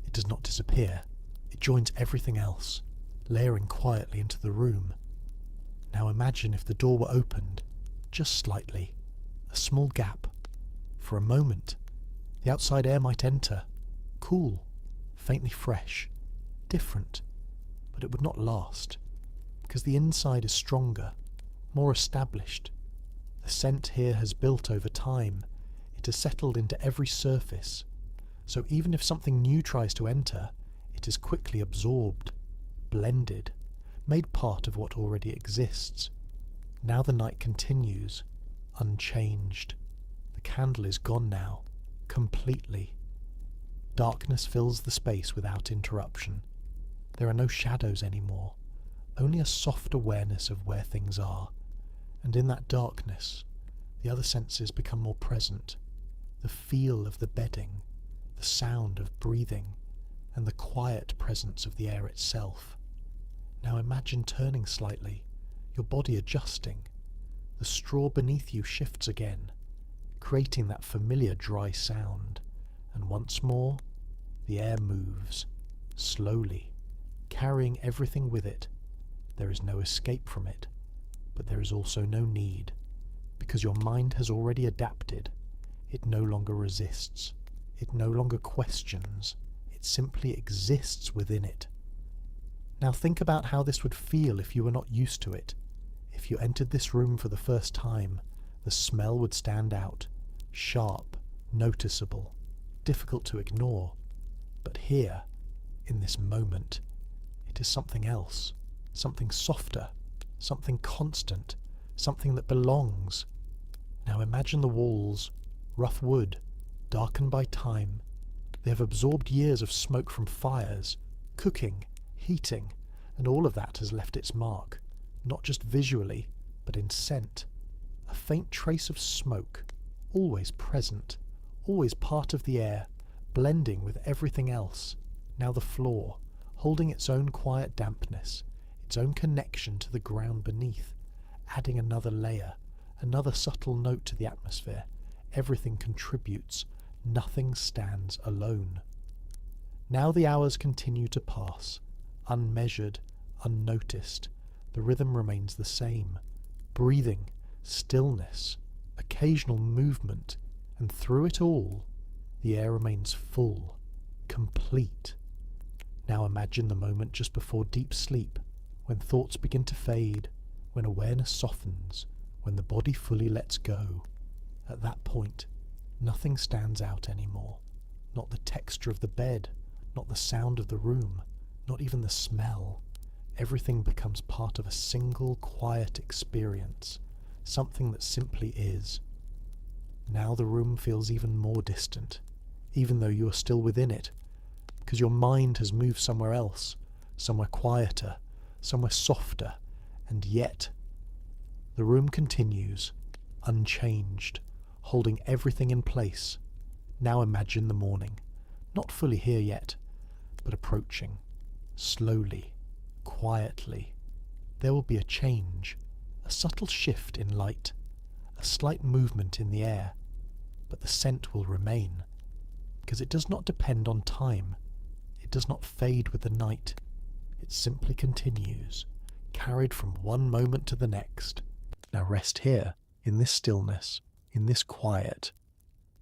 it does not disappear. It joins everything else, layering quietly into the room. Now imagine if the door were opened, just slightly, a small gap. For a moment, the outside air might enter, cool, faintly fresh, different, but it would not last, because the inside is stronger, more established. The scent here has built over time. It has settled into every surface, so even if something new tries to enter, it is quickly absorbed, blended, made part of what already exists. Now the night continues, unchanged. The candle is gone now, completely. Darkness fills the space without interruption. There are no shadows anymore, only a soft awareness of where things are. And in that darkness, the other senses become more present. The feel of the bedding, the sound of breathing, and the quiet presence of the air itself. Now imagine turning slightly, your body adjusting. The straw beneath you shifts again, creating that familiar dry sound, and once more, the air moves, slowly, carrying everything with it. There is no escape from it, but there is also no need, because your mind has already adapted. It no longer resists, it no longer questions, it simply exists within it. Now think about how this would feel if you were not used to it. If you entered this room for the first time, the smell would stand out, sharp, noticeable, difficult to ignore. But here, in this moment, it is something else, something softer, something constant, something that belongs. Now imagine the walls, rough wood, darkened by time. They have absorbed years of smoke from fires, cooking, heating, and all of that has left its mark, not just visually, but in scent. A faint trace of smoke, always present, always part of the air, blending with everything else. Now the floor, holding its own quiet dampness, its own connection to the ground beneath, adding another layer, another subtle note to the atmosphere. Everything contributes, nothing stands alone. Now the hours continue to pass, unmeasured, unnoticed. The rhythm remains the same. Breathing, stillness, occasional movement, and through it all, the air remains full, complete. Now imagine the moment just before deep sleep, when thoughts begin to fade, when awareness softens, when the body fully lets go. At that point, nothing stands out anymore. Not the texture of the bed, not the sound of the room, not even the smell. Everything becomes part of a single quiet experience, something that simply is. Now the room feels even more distant, even though you are still within it, because your mind has moved somewhere else, somewhere quieter, somewhere softer, and yet the room continues, unchanged, holding everything in place. Now imagine the morning, not fully here yet, but approaching, slowly, quietly. There will be a change, a subtle shift in light, a slight movement in the air, but the scent will remain, because it does not depend on time. It does not fade with the night. It simply continues, carried from one moment to the next. Now rest here, in this stillness, in this quiet,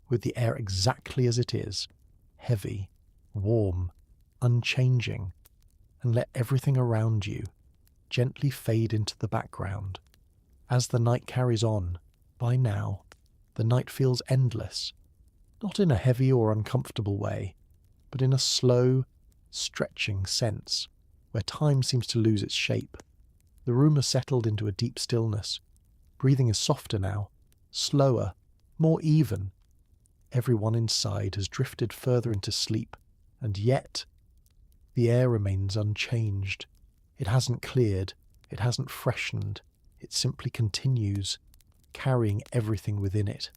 with the air exactly as it is, heavy, warm, unchanging, and let everything around you gently fade into the background. As the night carries on, by now, the night feels endless, not in a heavy or uncomfortable way, but in a slow, stretching sense, where time seems to lose its shape. The room has settled into a deep stillness. Breathing is softer now, slower, more even. Everyone inside has drifted further into sleep, and yet The air remains unchanged. It hasn't cleared, it hasn't freshened, it simply continues, carrying everything within it.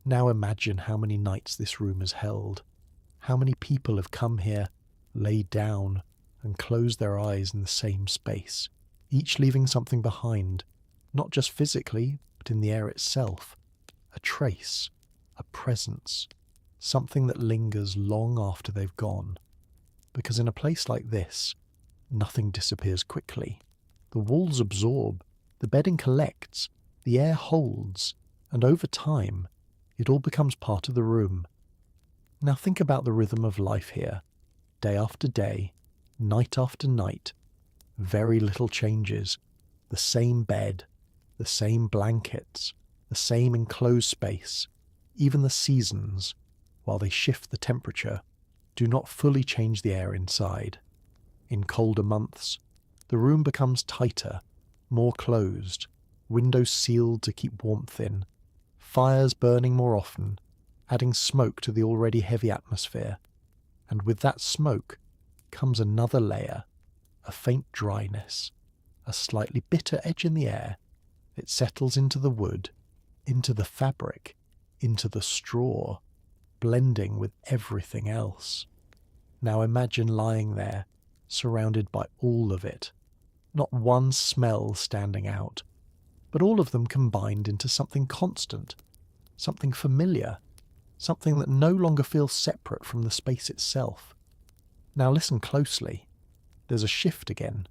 Now imagine how many nights this room has held, how many people have come here, laid down, and closed their eyes in the same space, each leaving something behind, not just physically, but in the air itself, a trace, a presence, something that lingers long after they've gone. Because in a place like this, nothing disappears quickly. The walls absorb, the bedding collects, the air holds, and over time, it all becomes part of the room. Now think about the rhythm of life here. Day after day, night after night, very little changes. The same bed, the same blankets, the same enclosed space, even the seasons, while they shift the temperature, do not fully change the air inside. In colder months, the room becomes tighter, more closed, windows sealed to keep warmth in, fires burning more often, adding smoke to the already heavy atmosphere. And with that smoke comes another layer, a faint dryness, a slightly bitter edge in the air. It settles into the wood, into the fabric, into the straw, blending with everything else. Now imagine lying there, surrounded by all of it, not one smell standing out, but all of them combined into something constant, something familiar, something that no longer feels separate from the space itself. Now listen closely. There's a shift again,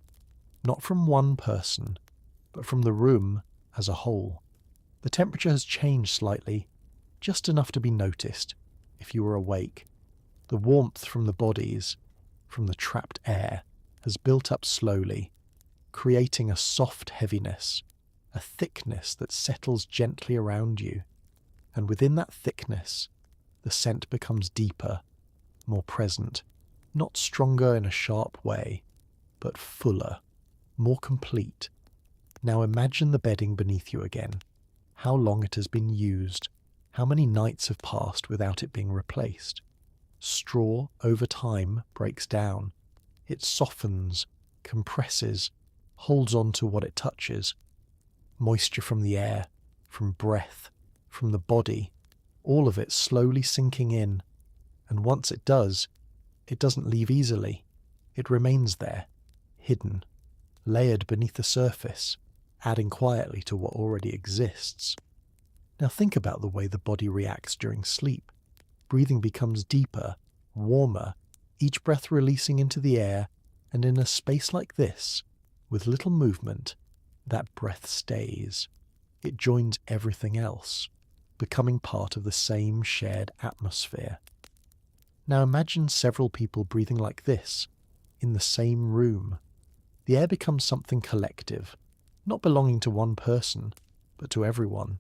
not from one person, but from the room as a whole. The temperature has changed slightly, just enough to be noticed if you were awake. The warmth from the bodies, from the trapped air, has built up slowly, creating a soft heaviness, a thickness that settles gently around you. And within that thickness, the scent becomes deeper, more present, not stronger in a sharp way, but fuller, more complete. Now imagine the bedding beneath you again, how long it has been used, how many nights have passed without it being replaced. Straw, over time, breaks down. It softens, compresses, holds on to what it touches. Moisture from the air, from breath, from the body, all of it slowly sinking in. And once it does, it doesn't leave easily. It remains there, hidden, layered beneath the surface, adding quietly to what already exists. Now think about the way the body reacts during sleep. Breathing becomes deeper, warmer, each breath releasing into the air, and in a space like this, with little movement, that breath stays. It joins everything else, becoming part of the same shared atmosphere. Now imagine several people breathing like this, in the same room. The air becomes something collective, not belonging to one person, but to everyone,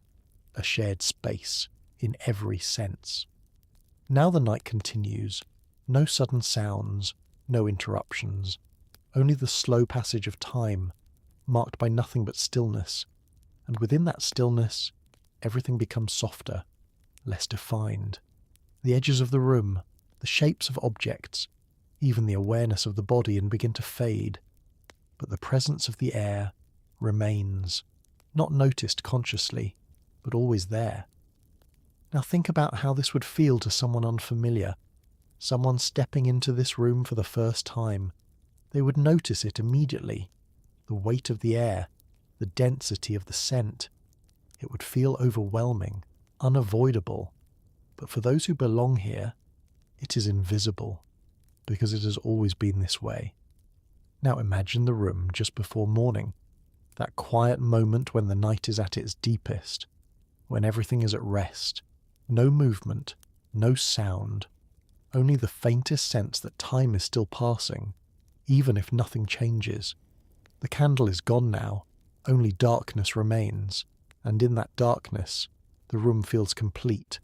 a shared space in every sense. Now the night continues, no sudden sounds, no interruptions, only the slow passage of time, marked by nothing but stillness, and within that stillness, everything becomes softer, less defined. The edges of the room, the shapes of objects, even the awareness of the body begin to fade, but the presence of the air remains, not noticed consciously, but always there. Now think about how this would feel to someone unfamiliar, someone stepping into this room for the first time. They would notice it immediately, the weight of the air, the density of the scent. It would feel overwhelming, unavoidable, but for those who belong here, it is invisible, because it has always been this way. Now imagine the room just before morning, that quiet moment when the night is at its deepest, when everything is at rest, no movement, no sound, only the faintest sense that time is still passing, even if nothing changes. The candle is gone now, only darkness remains, and in that darkness, the room feels complete,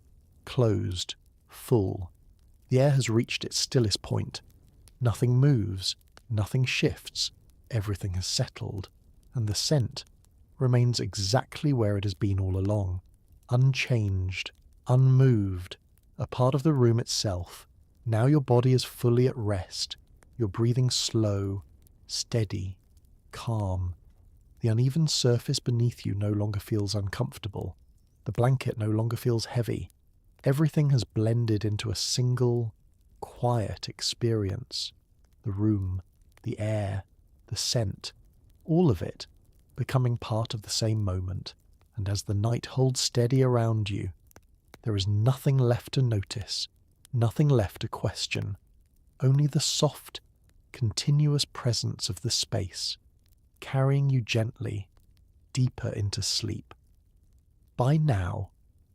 closed, full. The air has reached its stillest point. Nothing moves, nothing shifts, everything has settled, and the scent remains exactly where it has been all along, unchanged, unmoved, a part of the room itself. Now your body is fully at rest, You're breathing slow, steady, calm. The uneven surface beneath you no longer feels uncomfortable. The blanket no longer feels heavy. Everything has blended into a single, quiet experience. The room, the air, the scent, all of it becoming part of the same moment. And as the night holds steady around you, there is nothing left to notice, nothing left to question, only the soft, continuous presence of the space, carrying you gently, deeper into sleep. By now,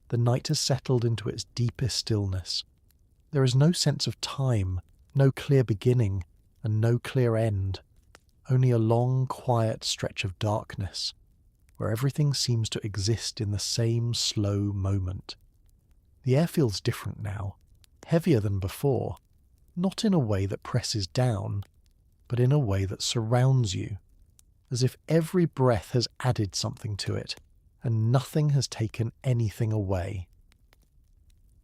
the night has settled into its deepest stillness. There is no sense of time, no clear beginning, and no clear end, only a long, quiet stretch of darkness, where everything seems to exist in the same slow moment. The air feels different now, heavier than before, not in a way that presses down, but in a way that surrounds you, as if every breath has added something to it, and nothing has taken anything away.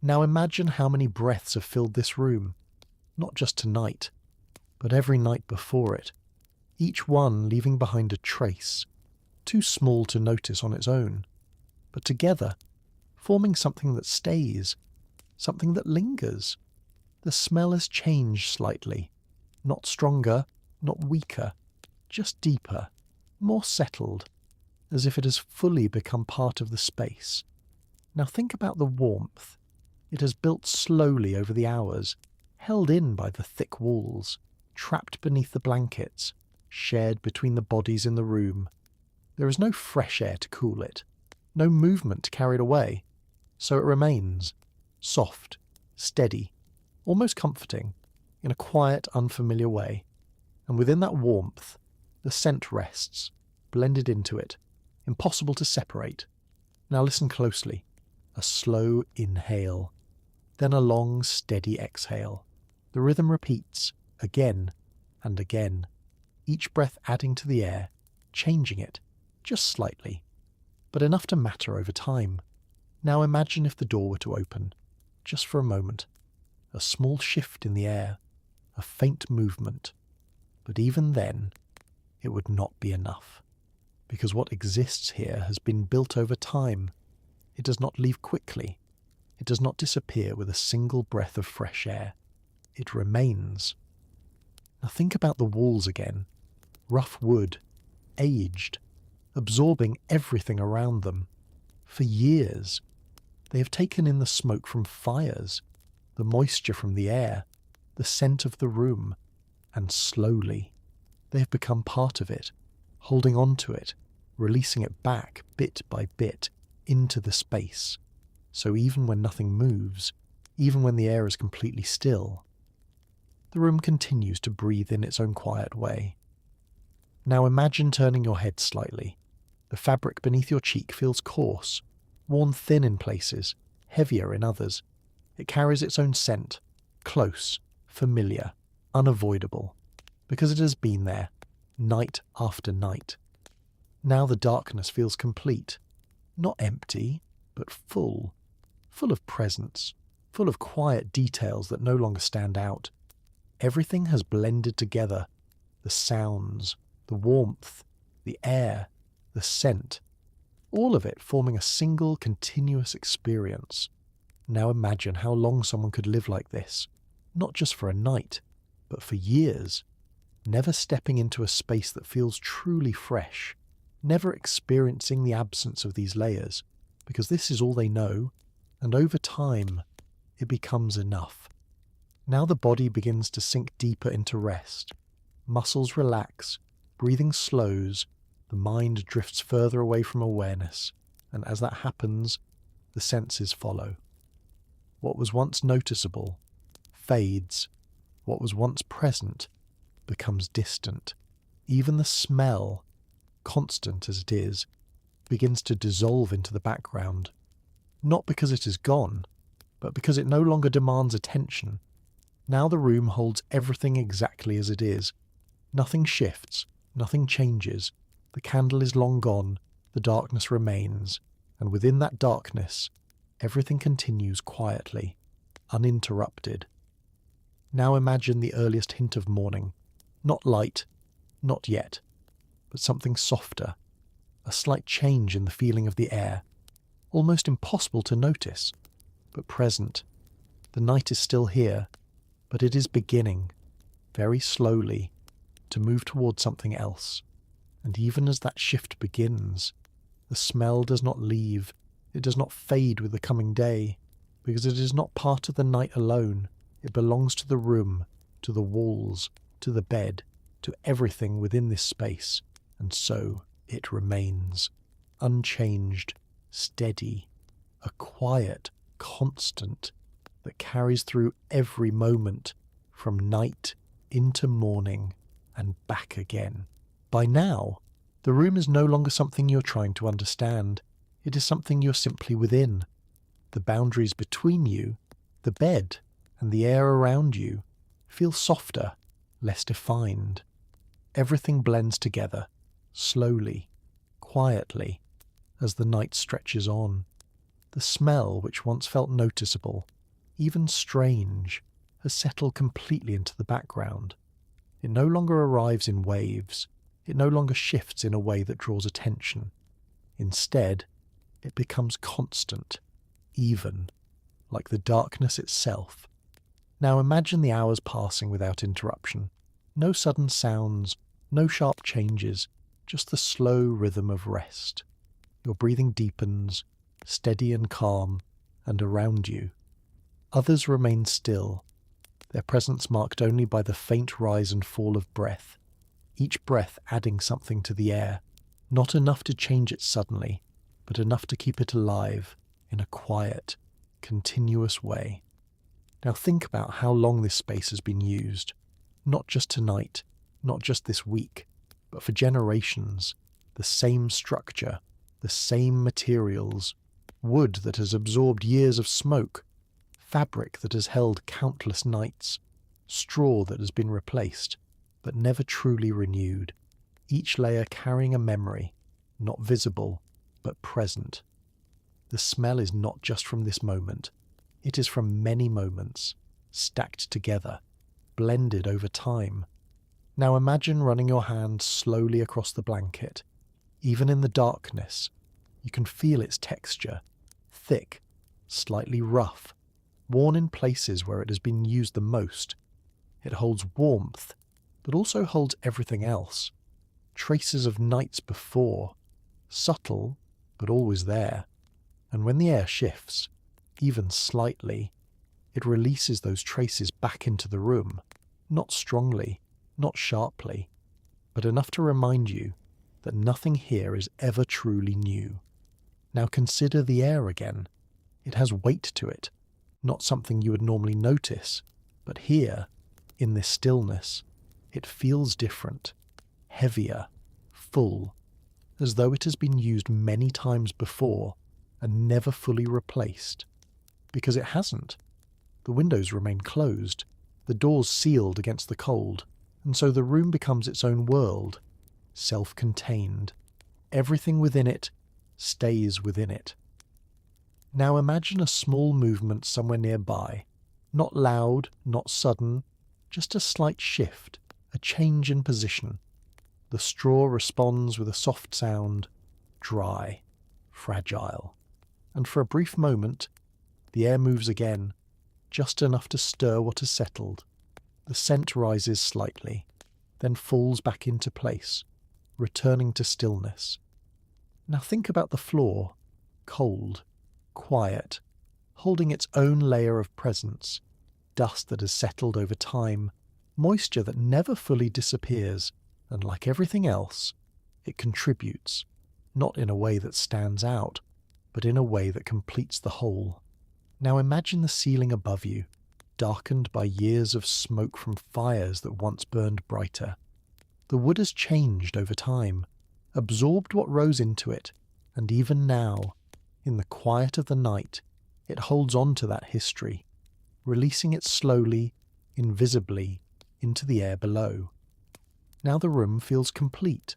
Now imagine how many breaths have filled this room, not just tonight, but every night before it, each one leaving behind a trace, too small to notice on its own, but together, forming something that stays, something that lingers. The smell has changed slightly, not stronger, not weaker, just deeper, more settled, as if it has fully become part of the space. Now think about the warmth. It has built slowly over the hours, held in by the thick walls, trapped beneath the blankets, shared between the bodies in the room. There is no fresh air to cool it, no movement to carry it away, so it remains, soft, steady, almost comforting, in a quiet, unfamiliar way. And within that warmth, the scent rests, blended into it, impossible to separate. Now listen closely. A slow inhale, then a long, steady exhale. The rhythm repeats, again and again, each breath adding to the air, changing it, just slightly, but enough to matter over time. Now imagine if the door were to open, just for a moment. A small shift in the air, a faint movement. But even then, it would not be enough, because what exists here has been built over time. It does not leave quickly. It does not disappear with a single breath of fresh air. It remains. Now think about the walls again. Rough wood, aged, absorbing everything around them. For years, they have taken in the smoke from fires, the moisture from the air, the scent of the room, and slowly, they have become part of it, holding on to it, releasing it back bit by bit into the space. So even when nothing moves, even when the air is completely still, the room continues to breathe in its own quiet way. Now imagine turning your head slightly. The fabric beneath your cheek feels coarse, worn thin in places, heavier in others. It carries its own scent, close, familiar, unavoidable, because it has been there, night after night. Now the darkness feels complete, not empty, but full of presence, full of quiet details that no longer stand out. Everything has blended together, the sounds, the warmth, the air, the scent, all of it forming a single continuous experience. Now imagine how long someone could live like this, not just for a night, but for years, never stepping into a space that feels truly fresh, never experiencing the absence of these layers, because this is all they know, and over time, it becomes enough. Now the body begins to sink deeper into rest. Muscles relax, breathing slows, the mind drifts further away from awareness, and as that happens, the senses follow. What was once noticeable fades. What was once present becomes distant. Even the smell, constant as it is, begins to dissolve into the background. Not because it is gone, but because it no longer demands attention. Now the room holds everything exactly as it is. Nothing shifts, nothing changes. The candle is long gone, the darkness remains, and within that darkness, everything continues quietly, uninterrupted. Now imagine the earliest hint of morning. Not light, not yet, but something softer, a slight change in the feeling of the air, almost impossible to notice, but present. The night is still here, but it is beginning, very slowly, to move towards something else. And even as that shift begins, the smell does not leave, it does not fade with the coming day, because it is not part of the night alone. It belongs to the room, to the walls, to the bed, to everything within this space, and so it remains, unchanged, steady, a quiet constant that carries through every moment, from night into morning and back again. By now, the room is no longer something you're trying to understand. It is something you're simply within. The boundaries between you, the bed, and the air around you feel softer, less defined. Everything blends together, slowly, quietly, as the night stretches on. The smell, which once felt noticeable, even strange, has settled completely into the background. It no longer arrives in waves. It no longer shifts in a way that draws attention. Instead, it becomes constant, even, like the darkness itself. Now imagine the hours passing without interruption. No sudden sounds, no sharp changes, just the slow rhythm of rest. Your breathing deepens, steady and calm, and around you. Others remain still, their presence marked only by the faint rise and fall of breath, each breath adding something to the air, not enough to change it suddenly, but enough to keep it alive in a quiet, continuous way. Now think about how long this space has been used, not just tonight, not just this week, but for generations. The same structure, the same materials, wood that has absorbed years of smoke, fabric that has held countless nights, straw that has been replaced, but never truly renewed, each layer carrying a memory, not visible, but present. The smell is not just from this moment, it is from many moments, stacked together, blended over time. Now imagine running your hand slowly across the blanket. Even in the darkness, you can feel its texture, thick, slightly rough, worn in places where it has been used the most. It holds warmth, but also holds everything else. Traces of nights before, subtle, but always there. And when the air shifts, even slightly, it releases those traces back into the room, not strongly, not sharply, but enough to remind you that nothing here is ever truly new. Now consider the air again. It has weight to it, not something you would normally notice, but here, in this stillness, it feels different, heavier, full, as though it has been used many times before and never fully replaced. Because it hasn't. The windows remain closed, the doors sealed against the cold, and so the room becomes its own world, self-contained. Everything within it stays within it. Now imagine a small movement somewhere nearby, not loud, not sudden, just a slight shift, a change in position. The straw responds with a soft sound, dry, fragile. And for a brief moment, the air moves again, just enough to stir what has settled. The scent rises slightly, then falls back into place, returning to stillness. Now think about the floor, cold, quiet, holding its own layer of presence, dust that has settled over time, moisture that never fully disappears, and like everything else, it contributes, not in a way that stands out, but in a way that completes the whole. Now imagine the ceiling above you, darkened by years of smoke from fires that once burned brighter. The wood has changed over time, absorbed what rose into it, and even now, in the quiet of the night, it holds on to that history, releasing it slowly, invisibly, into the air below. Now the room feels complete.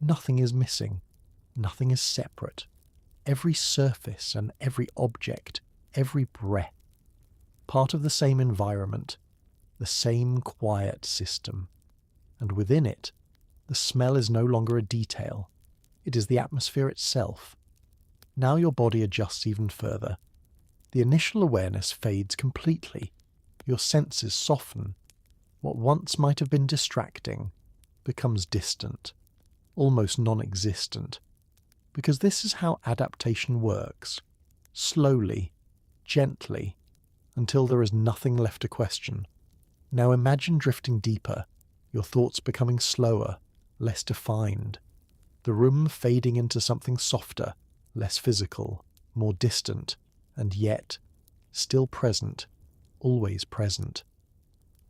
Nothing is missing. Nothing is separate. Every surface and every object, every breath, part of the same environment, the same quiet system. And within it, the smell is no longer a detail. It is the atmosphere itself. Now your body adjusts even further. The initial awareness fades completely. Your senses soften. What once might have been distracting becomes distant, almost non-existent. Because this is how adaptation works. Slowly, gently, until there is nothing left to question. Now imagine drifting deeper, your thoughts becoming slower, less defined. The room fading into something softer, less physical, more distant, and yet still present, always present.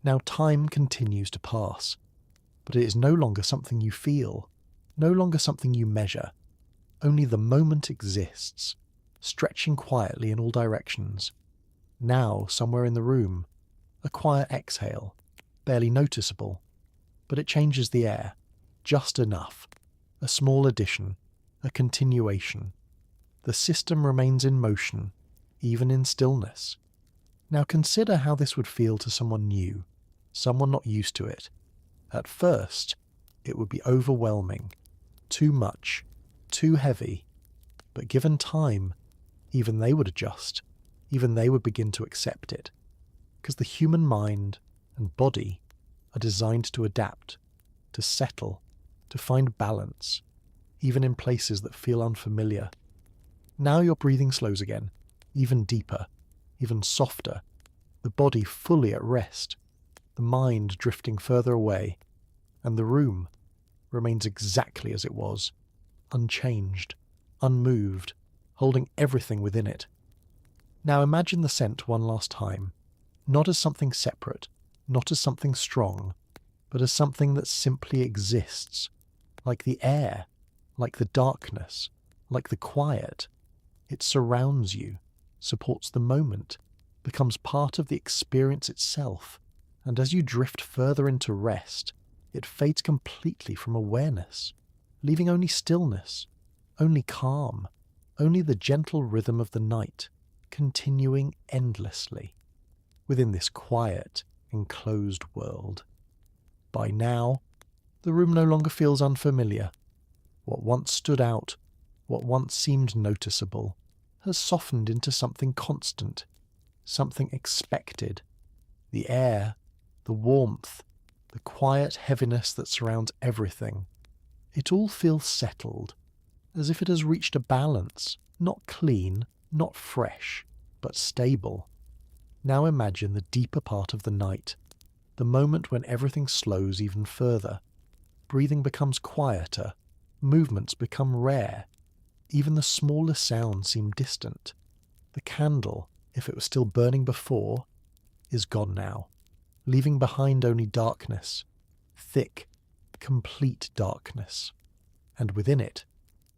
Now time continues to pass, but it is no longer something you feel, no longer something you measure. Only the moment exists, stretching quietly in all directions. Now, somewhere in the room, a quiet exhale, barely noticeable, but it changes the air, just enough. A small addition, a continuation. The system remains in motion, even in stillness. Now consider how this would feel to someone new, someone not used to it. At first, it would be overwhelming, too much, too heavy, but given time, even they would adjust, even they would begin to accept it, because the human mind and body are designed to adapt, to settle, to find balance, even in places that feel unfamiliar. Now your breathing slows again, even deeper, even softer, the body fully at rest, the mind drifting further away, and the room remains exactly as it was, unchanged, unmoved, holding everything within it. Now imagine the scent one last time, not as something separate, not as something strong, but as something that simply exists, like the air, like the darkness, like the quiet. It surrounds you, supports the moment, becomes part of the experience itself, and as you drift further into rest, it fades completely from awareness, leaving only stillness, only calm, only the gentle rhythm of the night, continuing endlessly within this quiet, enclosed world. By now, the room no longer feels unfamiliar. What once stood out, what once seemed noticeable, has softened into something constant, something expected. The air, the warmth, the quiet heaviness that surrounds everything. It all feels settled, as if it has reached a balance, not clean, not fresh, but stable. Now imagine the deeper part of the night, the moment when everything slows even further. Breathing becomes quieter, movements become rare, even the smallest sounds seem distant. The candle, if it was still burning before, is gone now, leaving behind only darkness, thick, complete darkness. And within it,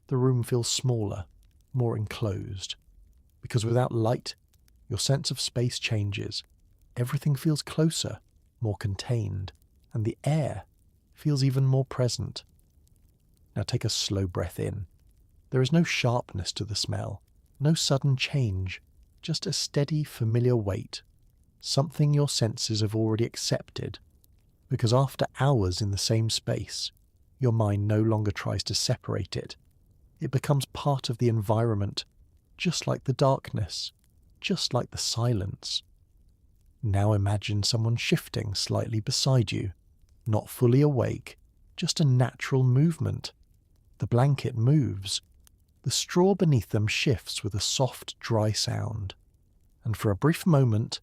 the room feels smaller, more enclosed. Because without light, your sense of space changes. Everything feels closer, more contained, and the air feels even more present. Now take a slow breath in. There is no sharpness to the smell, no sudden change, just a steady, familiar weight, something your senses have already accepted, because after hours in the same space, your mind no longer tries to separate it. It becomes part of the environment, just like the darkness, just like the silence. Now imagine someone shifting slightly beside you, not fully awake, just a natural movement. The blanket moves. The straw beneath them shifts with a soft, dry sound. And for a brief moment,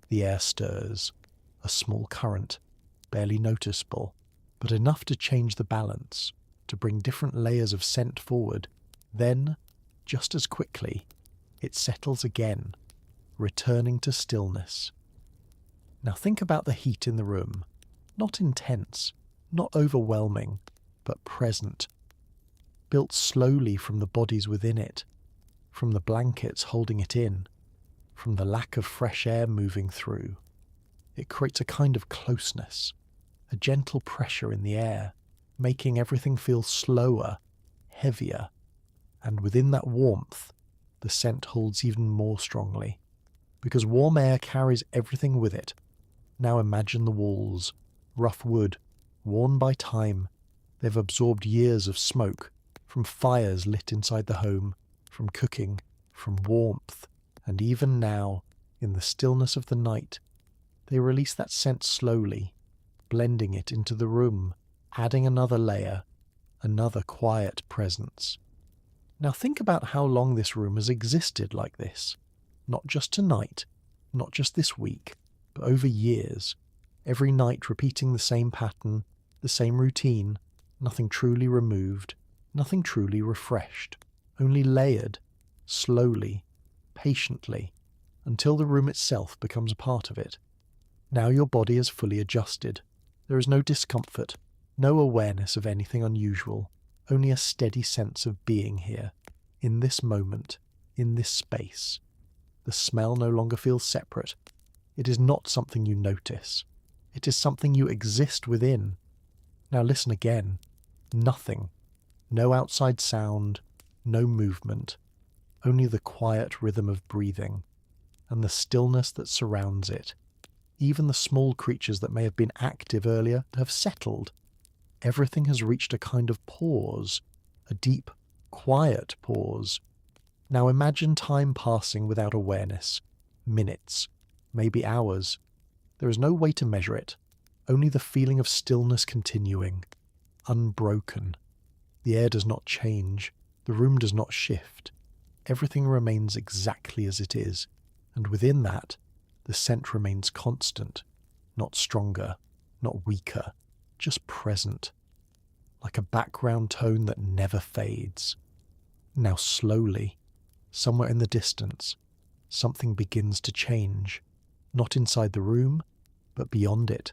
the air stirs. A small current, barely noticeable, but enough to change the balance, to bring different layers of scent forward. Then, just as quickly, it settles again, returning to stillness. Now think about the heat in the room. Not intense, not overwhelming, but present. Built slowly from the bodies within it, from the blankets holding it in, from the lack of fresh air moving through. It creates a kind of closeness, a gentle pressure in the air, making everything feel slower, heavier, and within that warmth, the scent holds even more strongly, because warm air carries everything with it, Now imagine the walls, rough wood, worn by time. They've absorbed years of smoke, from fires lit inside the home, from cooking, from warmth, and even now, in the stillness of the night, they release that scent slowly, blending it into the room, adding another layer, another quiet presence. Now think about how long this room has existed like this. Not just tonight, not just this week, but over years. Every night repeating the same pattern, the same routine, nothing truly removed, nothing truly refreshed, only layered, slowly, patiently, until the room itself becomes a part of it. Now your body is fully adjusted. There is no discomfort, no awareness of anything unusual, only a steady sense of being here, in this moment, in this space. The smell no longer feels separate. It is not something you notice. It is something you exist within. Now listen again. Nothing. No outside sound, no movement, only the quiet rhythm of breathing, and the stillness that surrounds it. Even the small creatures that may have been active earlier have settled. Everything has reached a kind of pause, a deep, quiet pause. Now imagine time passing without awareness. Minutes, maybe hours. There is no way to measure it, only the feeling of stillness continuing, unbroken. The air does not change, the room does not shift. Everything remains exactly as it is, and within that, the scent remains constant, not stronger, not weaker, just present, like a background tone that never fades. Now slowly, somewhere in the distance, something begins to change, not inside the room, but beyond it,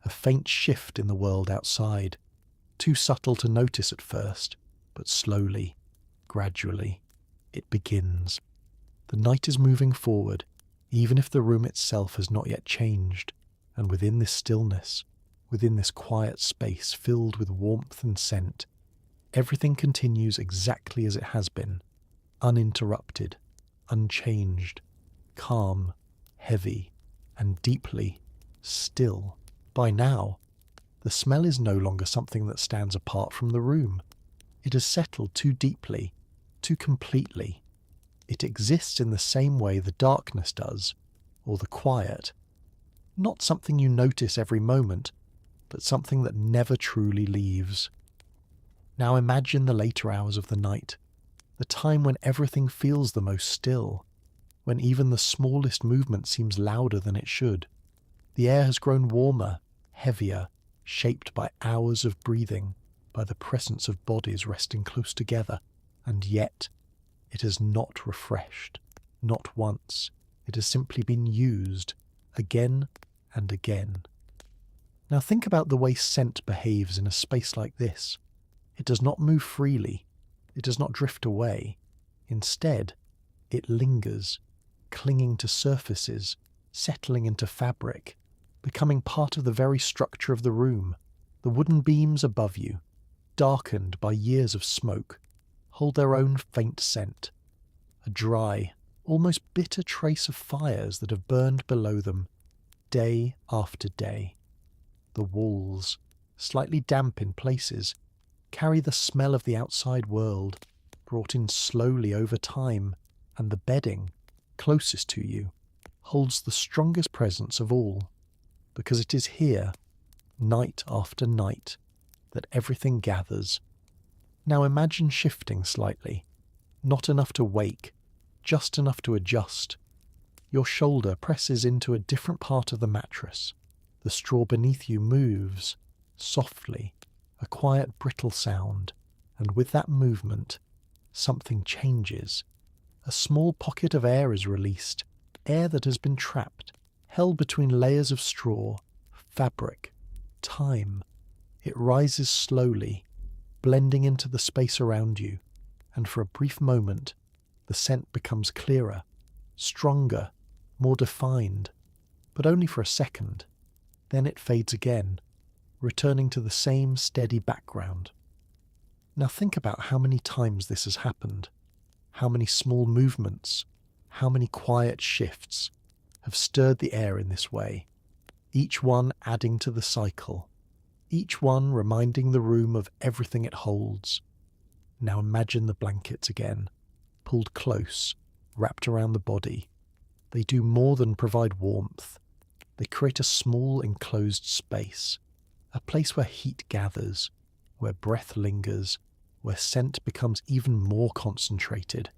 a faint shift in the world outside, too subtle to notice at first, but slowly, gradually, it begins. The night is moving forward, even if the room itself has not yet changed, and within this stillness, within this quiet space filled with warmth and scent, everything continues exactly as it has been, uninterrupted, unchanged, calm, heavy, and deeply still. By now, the smell is no longer something that stands apart from the room. It has settled too deeply, too completely. It exists in the same way the darkness does, or the quiet. Not something you notice every moment, but something that never truly leaves. Now imagine the later hours of the night, the time when everything feels the most still, when even the smallest movement seems louder than it should. The air has grown warmer, heavier, shaped by hours of breathing, by the presence of bodies resting close together, and yet it has not refreshed, not once. It has simply been used, again and again. Now think about the way scent behaves in a space like this. It does not move freely. It does not drift away. Instead, it lingers, clinging to surfaces, settling into fabric, becoming part of the very structure of the room. The wooden beams above you, darkened by years of smoke, hold their own faint scent, a dry, almost bitter trace of fires that have burned below them, day after day. The walls, slightly damp in places, carry the smell of the outside world, brought in slowly over time, and the bedding, closest to you, holds the strongest presence of all, because it is here, night after night, that everything gathers. Now imagine shifting slightly, not enough to wake, just enough to adjust. Your shoulder presses into a different part of the mattress. The straw beneath you moves, softly, a quiet brittle sound, and with that movement, something changes. A small pocket of air is released, air that has been trapped, held between layers of straw, fabric, time. It rises slowly, blending into the space around you, and for a brief moment, the scent becomes clearer, stronger, more defined, but only for a second. Then it fades again, returning to the same steady background. Now think about how many times this has happened, how many small movements, how many quiet shifts have stirred the air in this way. each one adding to the cycle, each one reminding the room of everything it holds. Now imagine the blankets again, pulled close, wrapped around the body. They do more than provide warmth. They create a small enclosed space, a place where heat gathers, where breath lingers, where scent becomes even more concentrated.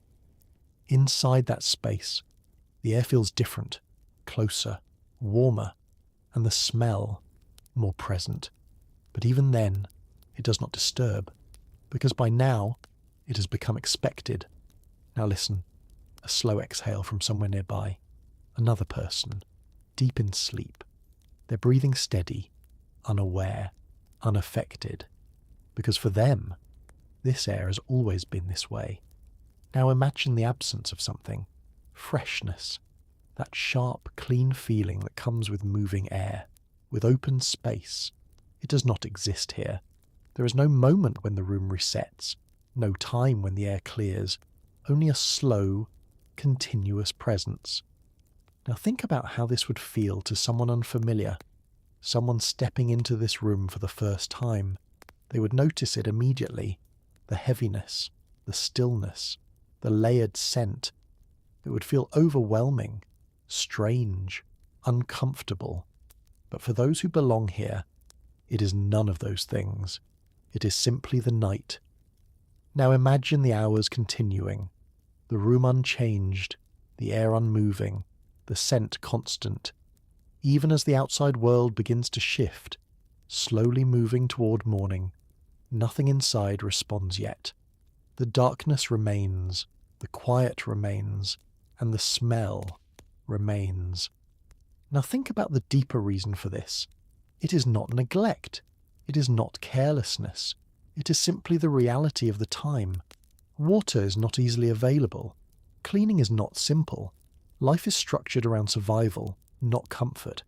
Inside that space, the air feels different, closer, warmer, and the smell more present. But even then, it does not disturb, because by now, it has become expected. Now listen, a slow exhale from somewhere nearby. Another person, deep in sleep. They're breathing steady, unaware, unaffected, because for them, this air has always been this way. Now imagine the absence of something, freshness, that sharp, clean feeling that comes with moving air, with open space. It does not exist here. There is no moment when the room resets, no time when the air clears, only a slow, continuous presence. Now think about how this would feel to someone unfamiliar, someone stepping into this room for the first time. They would notice it immediately, the heaviness, the stillness, the layered scent. It would feel overwhelming, strange, uncomfortable. But for those who belong here, it is none of those things. It is simply the night. Now imagine the hours continuing, the room unchanged, the air unmoving, the scent constant, even as the outside world begins to shift, slowly moving toward morning. Nothing inside responds yet. The darkness remains, the quiet remains, and the smell remains. Now think about the deeper reason for this. It is not neglect. It is not carelessness. It is simply the reality of the time. Water is not easily available. Cleaning is not simple. Life is structured around survival, not comfort.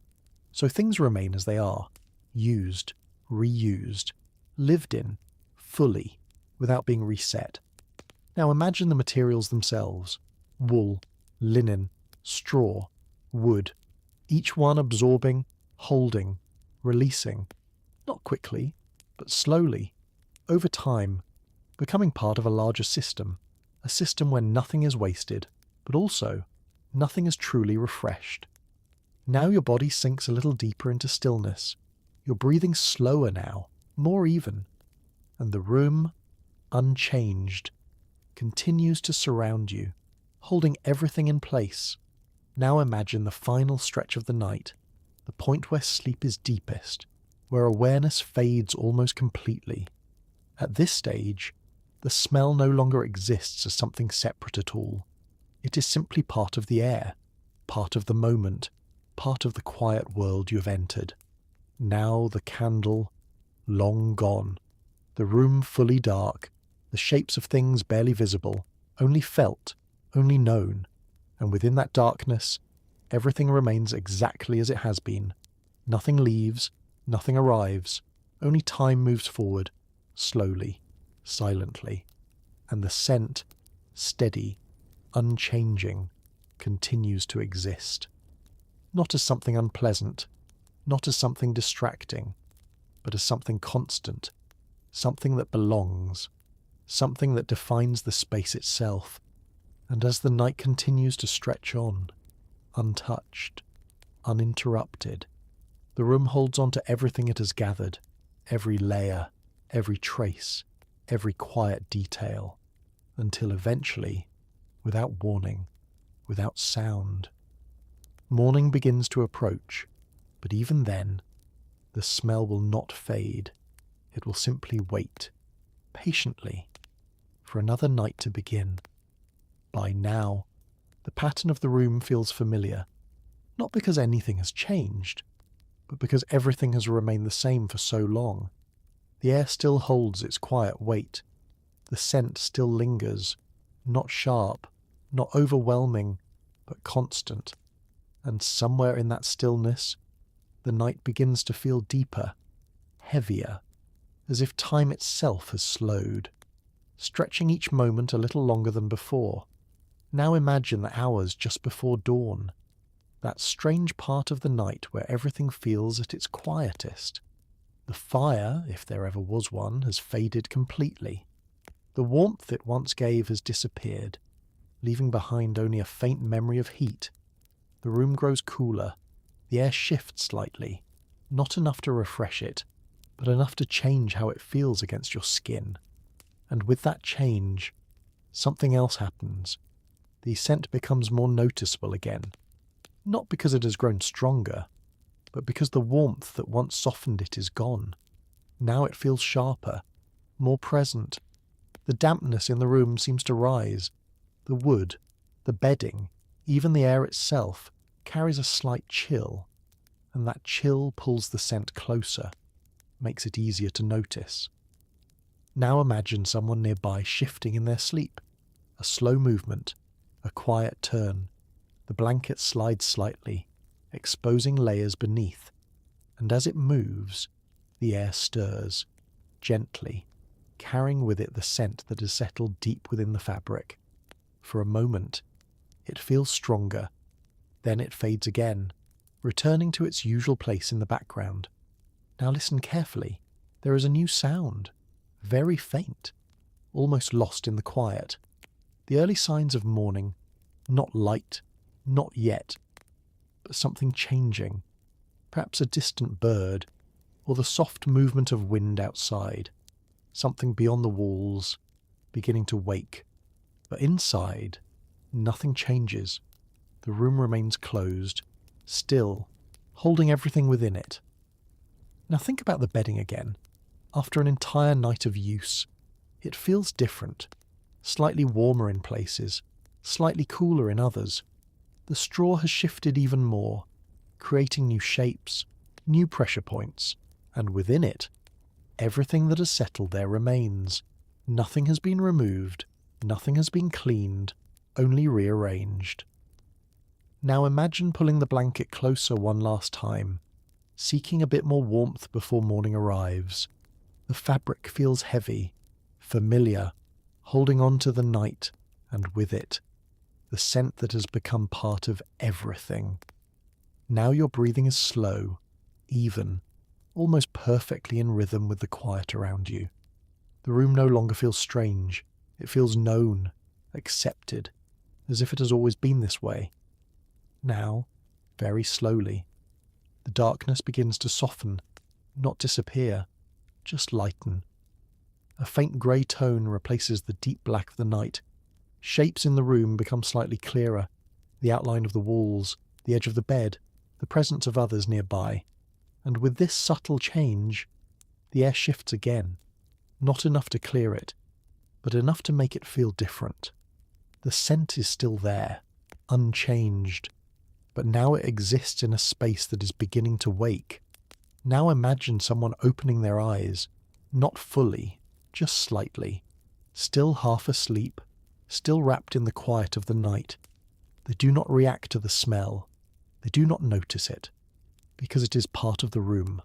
So things remain as they are, used, reused, lived in, fully, without being reset. Now imagine the materials themselves: wool, linen, straw, wood, each one absorbing, holding, releasing, not quickly, but slowly, over time, becoming part of a larger system, a system where nothing is wasted, but also nothing is truly refreshed. Now your body sinks a little deeper into stillness. You're breathing slower now, more even, and the room, unchanged, continues to surround you, holding everything in place. Now imagine the final stretch of the night, the point where sleep is deepest, where awareness fades almost completely. At this stage, the smell no longer exists as something separate at all. It is simply part of the air, part of the moment, part of the quiet world you have entered. Now the candle, long gone, the room fully dark, the shapes of things barely visible, only felt, only known, and within that darkness, everything remains exactly as it has been. Nothing leaves, nothing arrives, only time moves forward, slowly, silently, and the scent, steady, unchanging, continues to exist. Not as something unpleasant, not as something distracting, but as something constant, something that belongs, something that defines the space itself. And as the night continues to stretch on, untouched, uninterrupted, the room holds on to everything it has gathered, every layer, every trace, every quiet detail, until eventually, without warning, without sound, morning begins to approach. But even then, the smell will not fade. It will simply wait, patiently, for another night to begin. By now, the pattern of the room feels familiar, not because anything has changed, but because everything has remained the same for so long. The air still holds its quiet weight. The scent still lingers, not sharp, not overwhelming, but constant. And somewhere in that stillness, the night begins to feel deeper, heavier, as if time itself has slowed, stretching each moment a little longer than before. Now imagine the hours just before dawn. That strange part of the night where everything feels at its quietest. The fire, if there ever was one, has faded completely. The warmth it once gave has disappeared, leaving behind only a faint memory of heat. The room grows cooler. The air shifts slightly, not enough to refresh it, but enough to change how it feels against your skin. And with that change, something else happens. The scent becomes more noticeable again, not because it has grown stronger, but because the warmth that once softened it is gone. Now it feels sharper, more present. The dampness in the room seems to rise. The wood, the bedding, even the air itself, carries a slight chill, and that chill pulls the scent closer, makes it easier to notice. Now imagine someone nearby shifting in their sleep. A slow movement, a quiet turn. The blanket slides slightly, exposing layers beneath, and as it moves, the air stirs, gently, carrying with it the scent that has settled deep within the fabric. For a moment, it feels stronger, then it fades again, returning to its usual place in the background. Now listen carefully. There is a new sound, very faint, almost lost in the quiet. The early signs of morning, not light, not yet, but something changing, perhaps a distant bird, or the soft movement of wind outside, something beyond the walls, beginning to wake. But inside, nothing changes. The room remains closed, still, holding everything within it. Now think about the bedding again. After an entire night of use, it feels different, slightly warmer in places, slightly cooler in others. The straw has shifted even more, creating new shapes, new pressure points, and within it, everything that has settled there remains. Nothing has been removed, nothing has been cleaned, only rearranged. Now imagine pulling the blanket closer one last time, seeking a bit more warmth before morning arrives. The fabric feels heavy, familiar, holding on to the night, and with it, the scent that has become part of everything. Now your breathing is slow, even, almost perfectly in rhythm with the quiet around you. The room no longer feels strange. It feels known, accepted, as if it has always been this way. Now, very slowly, the darkness begins to soften, not disappear, just lighten. A faint grey tone replaces the deep black of the night. Shapes in the room become slightly clearer, the outline of the walls, the edge of the bed, the presence of others nearby. And with this subtle change, the air shifts again, not enough to clear it, but enough to make it feel different. The scent is still there, unchanged, but now it exists in a space that is beginning to wake. Now imagine someone opening their eyes, not fully, just slightly, still half asleep, still wrapped in the quiet of the night. They do not react to the smell. They do not notice it, because it is part of the room,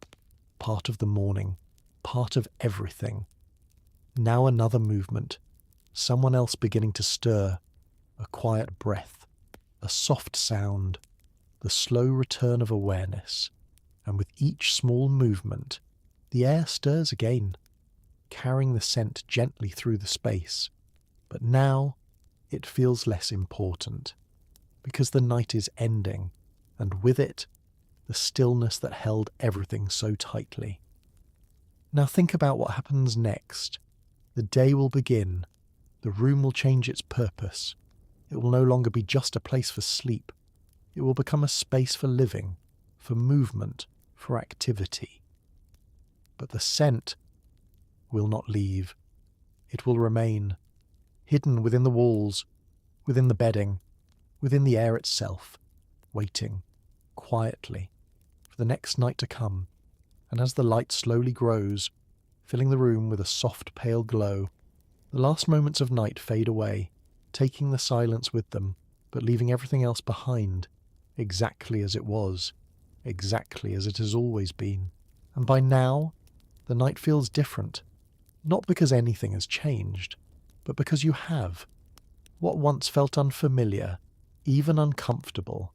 part of the morning, part of everything. Now another movement, someone else beginning to stir, a quiet breath, a soft sound, the slow return of awareness, and with each small movement, the air stirs again, carrying the scent gently through the space. But now it feels less important, because the night is ending, and with it, the stillness that held everything so tightly. Now think about what happens next. The day will begin. The room will change its purpose. It will no longer be just a place for sleep. It will become a space for living, for movement, for activity. But the scent will not leave. It will remain, hidden within the walls, within the bedding, within the air itself, waiting, quietly, for the next night to come. And as the light slowly grows, filling the room with a soft pale glow, the last moments of night fade away, taking the silence with them, but leaving everything else behind, exactly as it was, exactly as it has always been. And by now, the night feels different, not because anything has changed, but because you have. What once felt unfamiliar, even uncomfortable,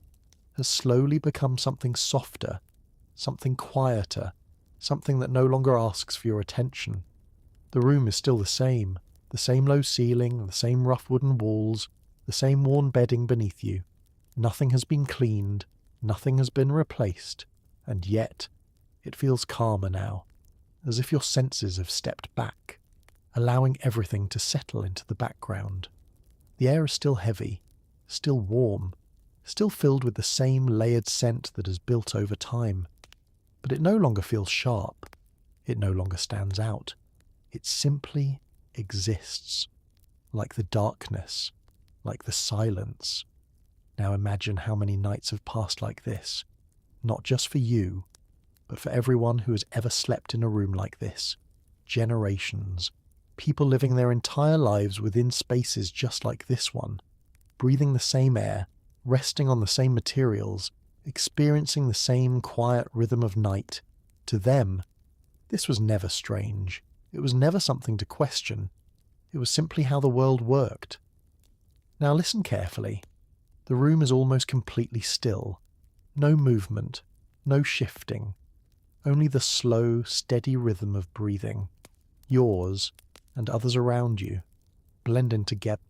has slowly become something softer, something quieter, something that no longer asks for your attention. The room is still the same low ceiling, the same rough wooden walls, the same worn bedding beneath you. Nothing has been cleaned, nothing has been replaced, and yet it feels calmer now, as if your senses have stepped back, allowing everything to settle into the background. The air is still heavy, still warm, still filled with the same layered scent that has built over time, but it no longer feels sharp, it no longer stands out. It simply exists, like the darkness, like the silence. Now imagine how many nights have passed like this, not just for you, but for everyone who has ever slept in a room like this. Generations. People living their entire lives within spaces just like this one, breathing the same air, resting on the same materials, experiencing the same quiet rhythm of night. To them, this was never strange. It was never something to question. It was simply how the world worked. Now listen carefully. The room is almost completely still. No movement, no shifting. Only the slow, steady rhythm of breathing. Yours and others around you, blending together,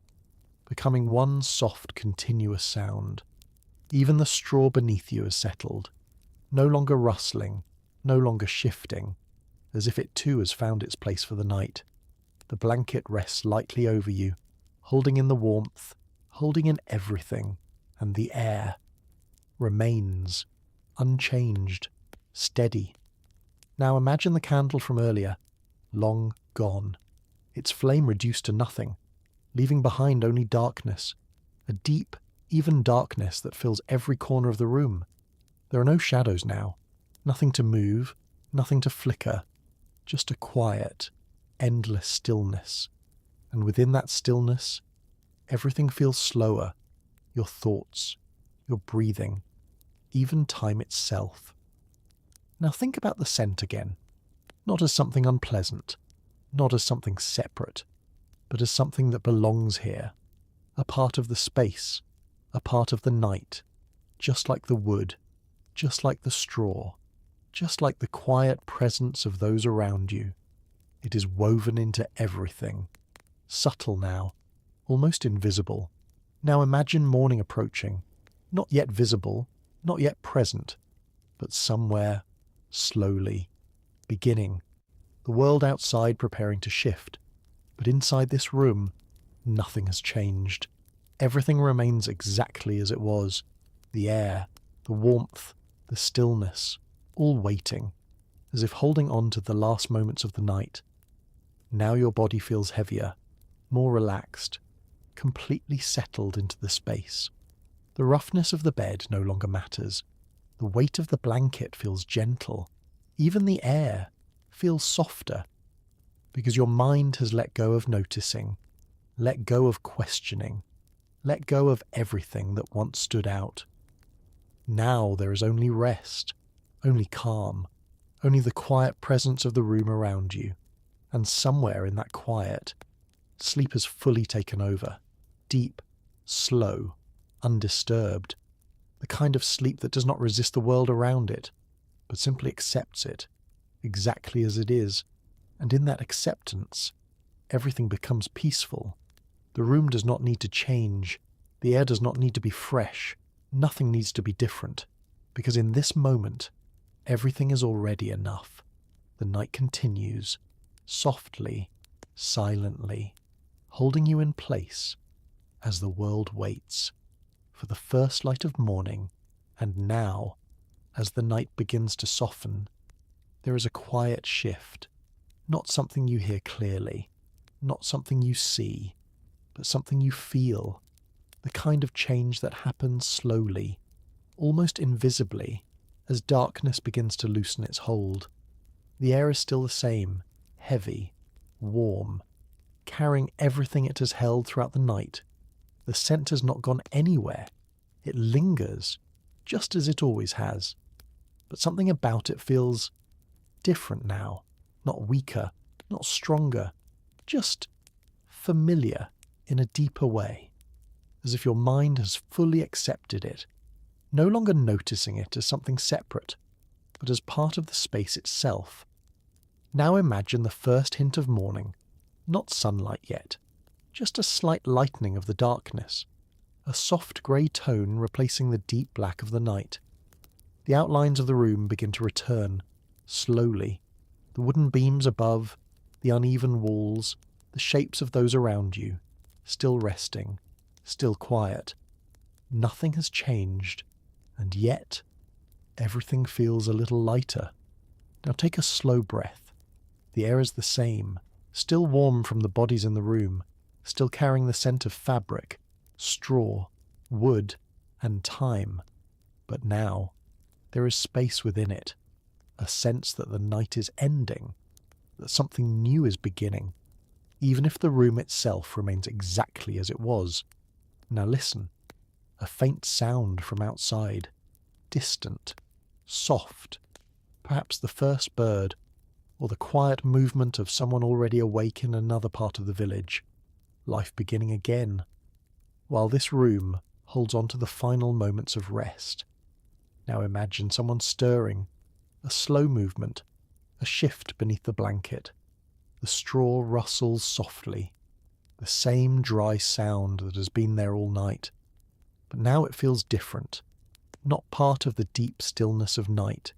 becoming one soft, continuous sound. Even the straw beneath you has settled, no longer rustling, no longer shifting, as if it too has found its place for the night. The blanket rests lightly over you, holding in the warmth, holding in everything, and the air remains unchanged, steady. Now imagine the candle from earlier, long gone, its flame reduced to nothing, leaving behind only darkness, a deep, even darkness that fills every corner of the room. There are no shadows now, nothing to move, nothing to flicker, just a quiet, endless stillness. And within that stillness, everything feels slower, your thoughts, your breathing, even time itself. Now think about the scent again, not as something unpleasant, not as something separate, but as something that belongs here, a part of the space, a part of the night, just like the wood, just like the straw, just like the quiet presence of those around you. It is woven into everything, subtle now, almost invisible. Now imagine morning approaching, not yet visible, not yet present, but somewhere, slowly, beginning. The world outside preparing to shift, but inside this room, nothing has changed. Everything remains exactly as it was. The air, the warmth, the stillness, all waiting, as if holding on to the last moments of the night. Now your body feels heavier, more relaxed, completely settled into the space. The roughness of the bed no longer matters. The weight of the blanket feels gentle. Even the air feels softer, because your mind has let go of noticing, let go of questioning, let go of everything that once stood out. Now there is only rest, only calm, only the quiet presence of the room around you, and somewhere in that quiet, sleep has fully taken over, deep, slow, undisturbed, the kind of sleep that does not resist the world around it, but simply accepts it, exactly as it is, and in that acceptance, everything becomes peaceful. The room does not need to change, the air does not need to be fresh, nothing needs to be different, because in this moment, everything is already enough. The night continues, softly, silently, holding you in place as the world waits for the first light of morning. And now, as the night begins to soften, there is a quiet shift, not something you hear clearly, not something you see, but something you feel, the kind of change that happens slowly, almost invisibly, as darkness begins to loosen its hold. The air is still the same, heavy, warm, carrying everything it has held throughout the night. The scent has not gone anywhere. It lingers, just as it always has. But something about it feels different now, not weaker, not stronger, just familiar in a deeper way, as if your mind has fully accepted it. no longer noticing it as something separate, but as part of the space itself. Now imagine the first hint of morning, not sunlight yet, just a slight lightening of the darkness, a soft grey tone replacing the deep black of the night. The outlines of the room begin to return, slowly, the wooden beams above, the uneven walls, the shapes of those around you, still resting, still quiet. Nothing has changed, and yet everything feels a little lighter. Now take a slow breath. The air is the same, still warm from the bodies in the room, still carrying the scent of fabric, straw, wood, and time. But now there is space within it, a sense that the night is ending, that something new is beginning, even if the room itself remains exactly as it was. Now listen, a faint sound from outside, distant, soft, perhaps the first bird, or the quiet movement of someone already awake in another part of the village, life beginning again, while this room holds on to the final moments of rest. Now imagine someone stirring, a slow movement, a shift beneath the blanket. The straw rustles softly, the same dry sound that has been there all night. But now it feels different, not part of the deep stillness of night,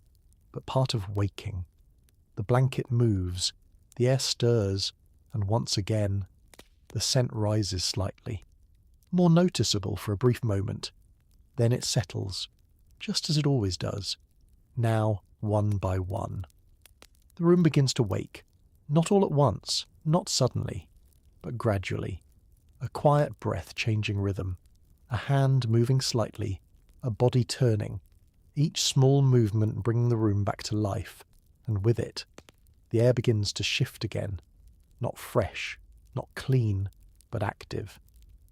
but part of waking. The blanket moves, the air stirs, and once again, the scent rises slightly, more noticeable for a brief moment. Then it settles, just as it always does, now one by one. The room begins to wake, not all at once, not suddenly, but gradually. A quiet breath changing rhythm, a hand moving slightly, a body turning, each small movement bringing the room back to life, and with it, the air begins to shift again, not fresh, not clean, but active,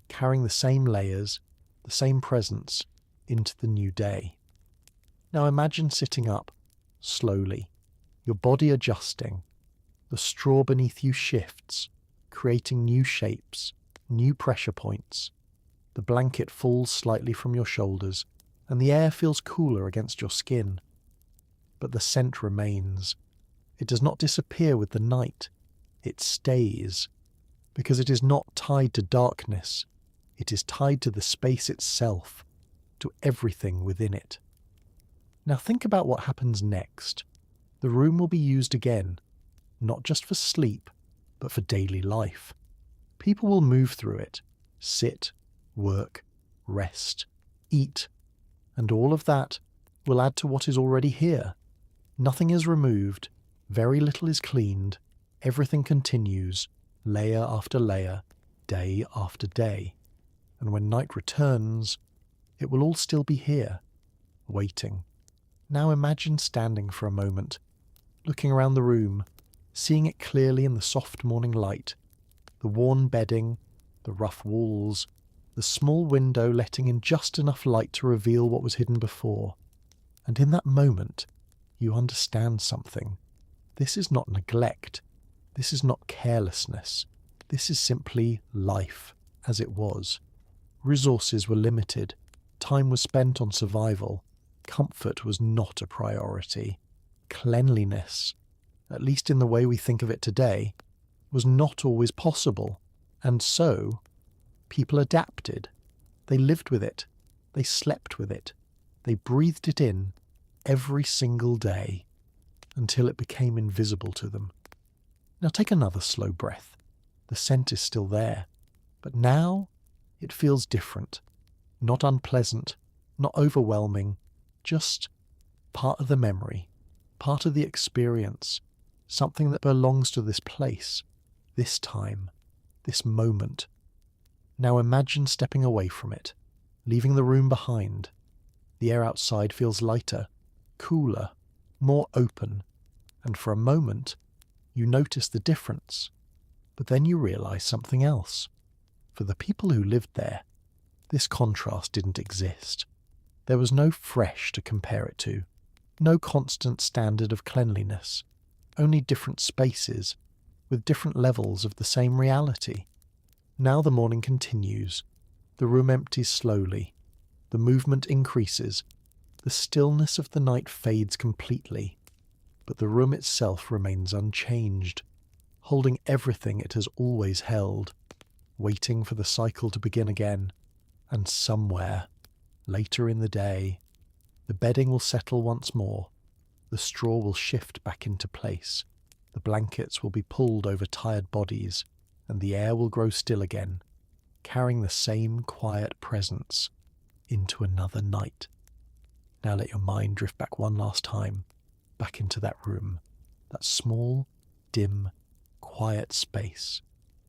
carrying the same layers, the same presence, into the new day. Now imagine sitting up, slowly, your body adjusting. The straw beneath you shifts, creating new shapes, new pressure points. The blanket falls slightly from your shoulders, and the air feels cooler against your skin. But the scent remains. It does not disappear with the night. It stays, because it is not tied to darkness. It is tied to the space itself, to everything within it. Now think about what happens next. The room will be used again, not just for sleep, but for daily life. People will move through it, sit, work, rest, eat, and all of that will add to what is already here. Nothing is removed, very little is cleaned, everything continues, layer after layer, day after day. And when night returns, it will all still be here, waiting. Now imagine standing for a moment, looking around the room, seeing it clearly in the soft morning light, the worn bedding, the rough walls, the small window letting in just enough light to reveal what was hidden before. And in that moment, you understand something. This is not neglect. This is not carelessness. This is simply life, as it was. Resources were limited. Time was spent on survival. Comfort was not a priority. Cleanliness, at least in the way we think of it today, was not always possible. And so, people adapted. They lived with it. They slept with it. They breathed it in every single day until it became invisible to them. Now take another slow breath. The scent is still there, but now it feels different. Not unpleasant, not overwhelming, just part of the memory, part of the experience, something that belongs to this place, this time, this moment. Now imagine stepping away from it, leaving the room behind. The air outside feels lighter, cooler, more open, and for a moment you notice the difference. But then you realize something else. For the people who lived there, this contrast didn't exist. There was no fresh to compare it to, no constant standard of cleanliness, only different spaces with different levels of the same reality. Now the morning continues. The room empties slowly. The movement increases. The stillness of the night fades completely, but the room itself remains unchanged, holding everything it has always held, waiting for the cycle to begin again. And somewhere, later in the day, the bedding will settle once more, the straw will shift back into place, the blankets will be pulled over tired bodies, and the air will grow still again, carrying the same quiet presence into another night. Now let your mind drift back one last time, back into that room, that small, dim, quiet space.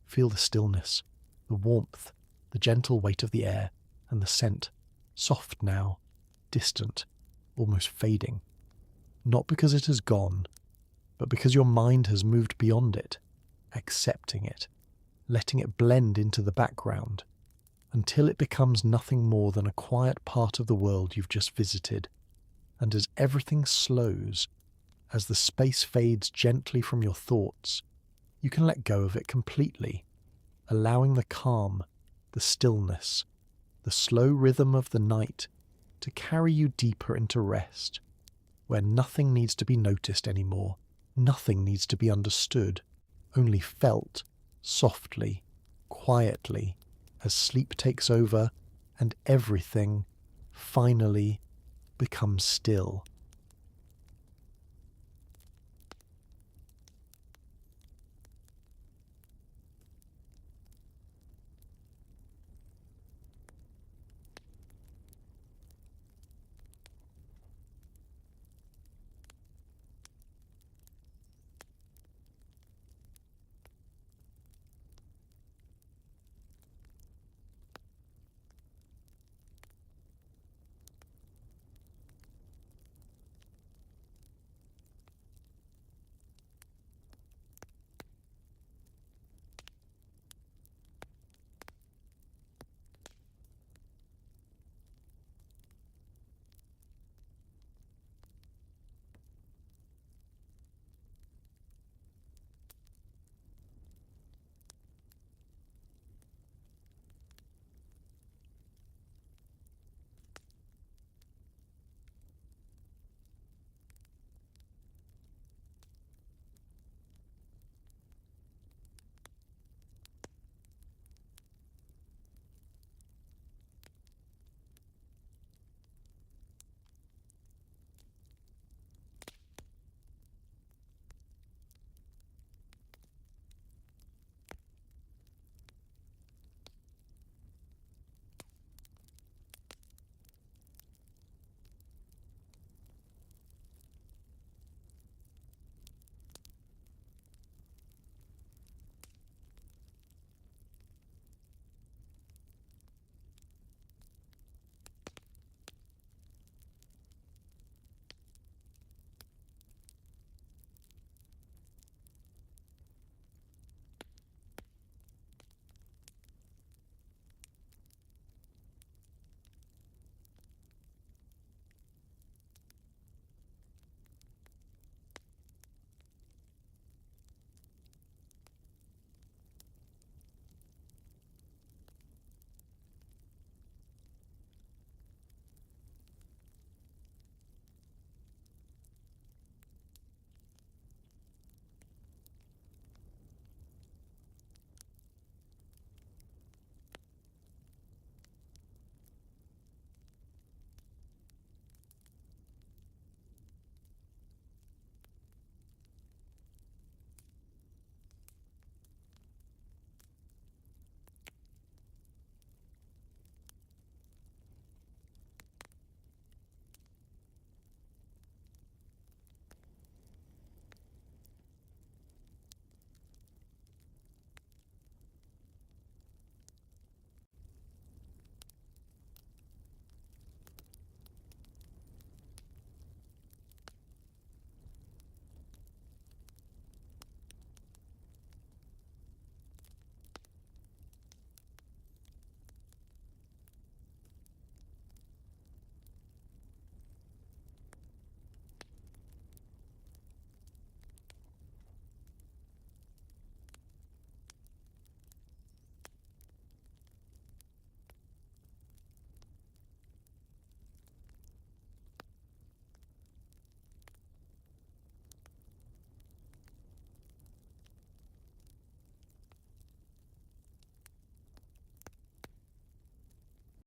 Feel the stillness, the warmth, the gentle weight of the air, and the scent, soft now, distant, almost fading. Not because it has gone, but because your mind has moved beyond it, accepting it, letting it blend into the background, until it becomes nothing more than a quiet part of the world you've just visited. And as everything slows, as the space fades gently from your thoughts, you can let go of it completely, allowing the calm, the stillness, the slow rhythm of the night to carry you deeper into rest, where nothing needs to be noticed anymore, nothing needs to be understood, only felt softly, quietly, as sleep takes over and everything finally becomes still.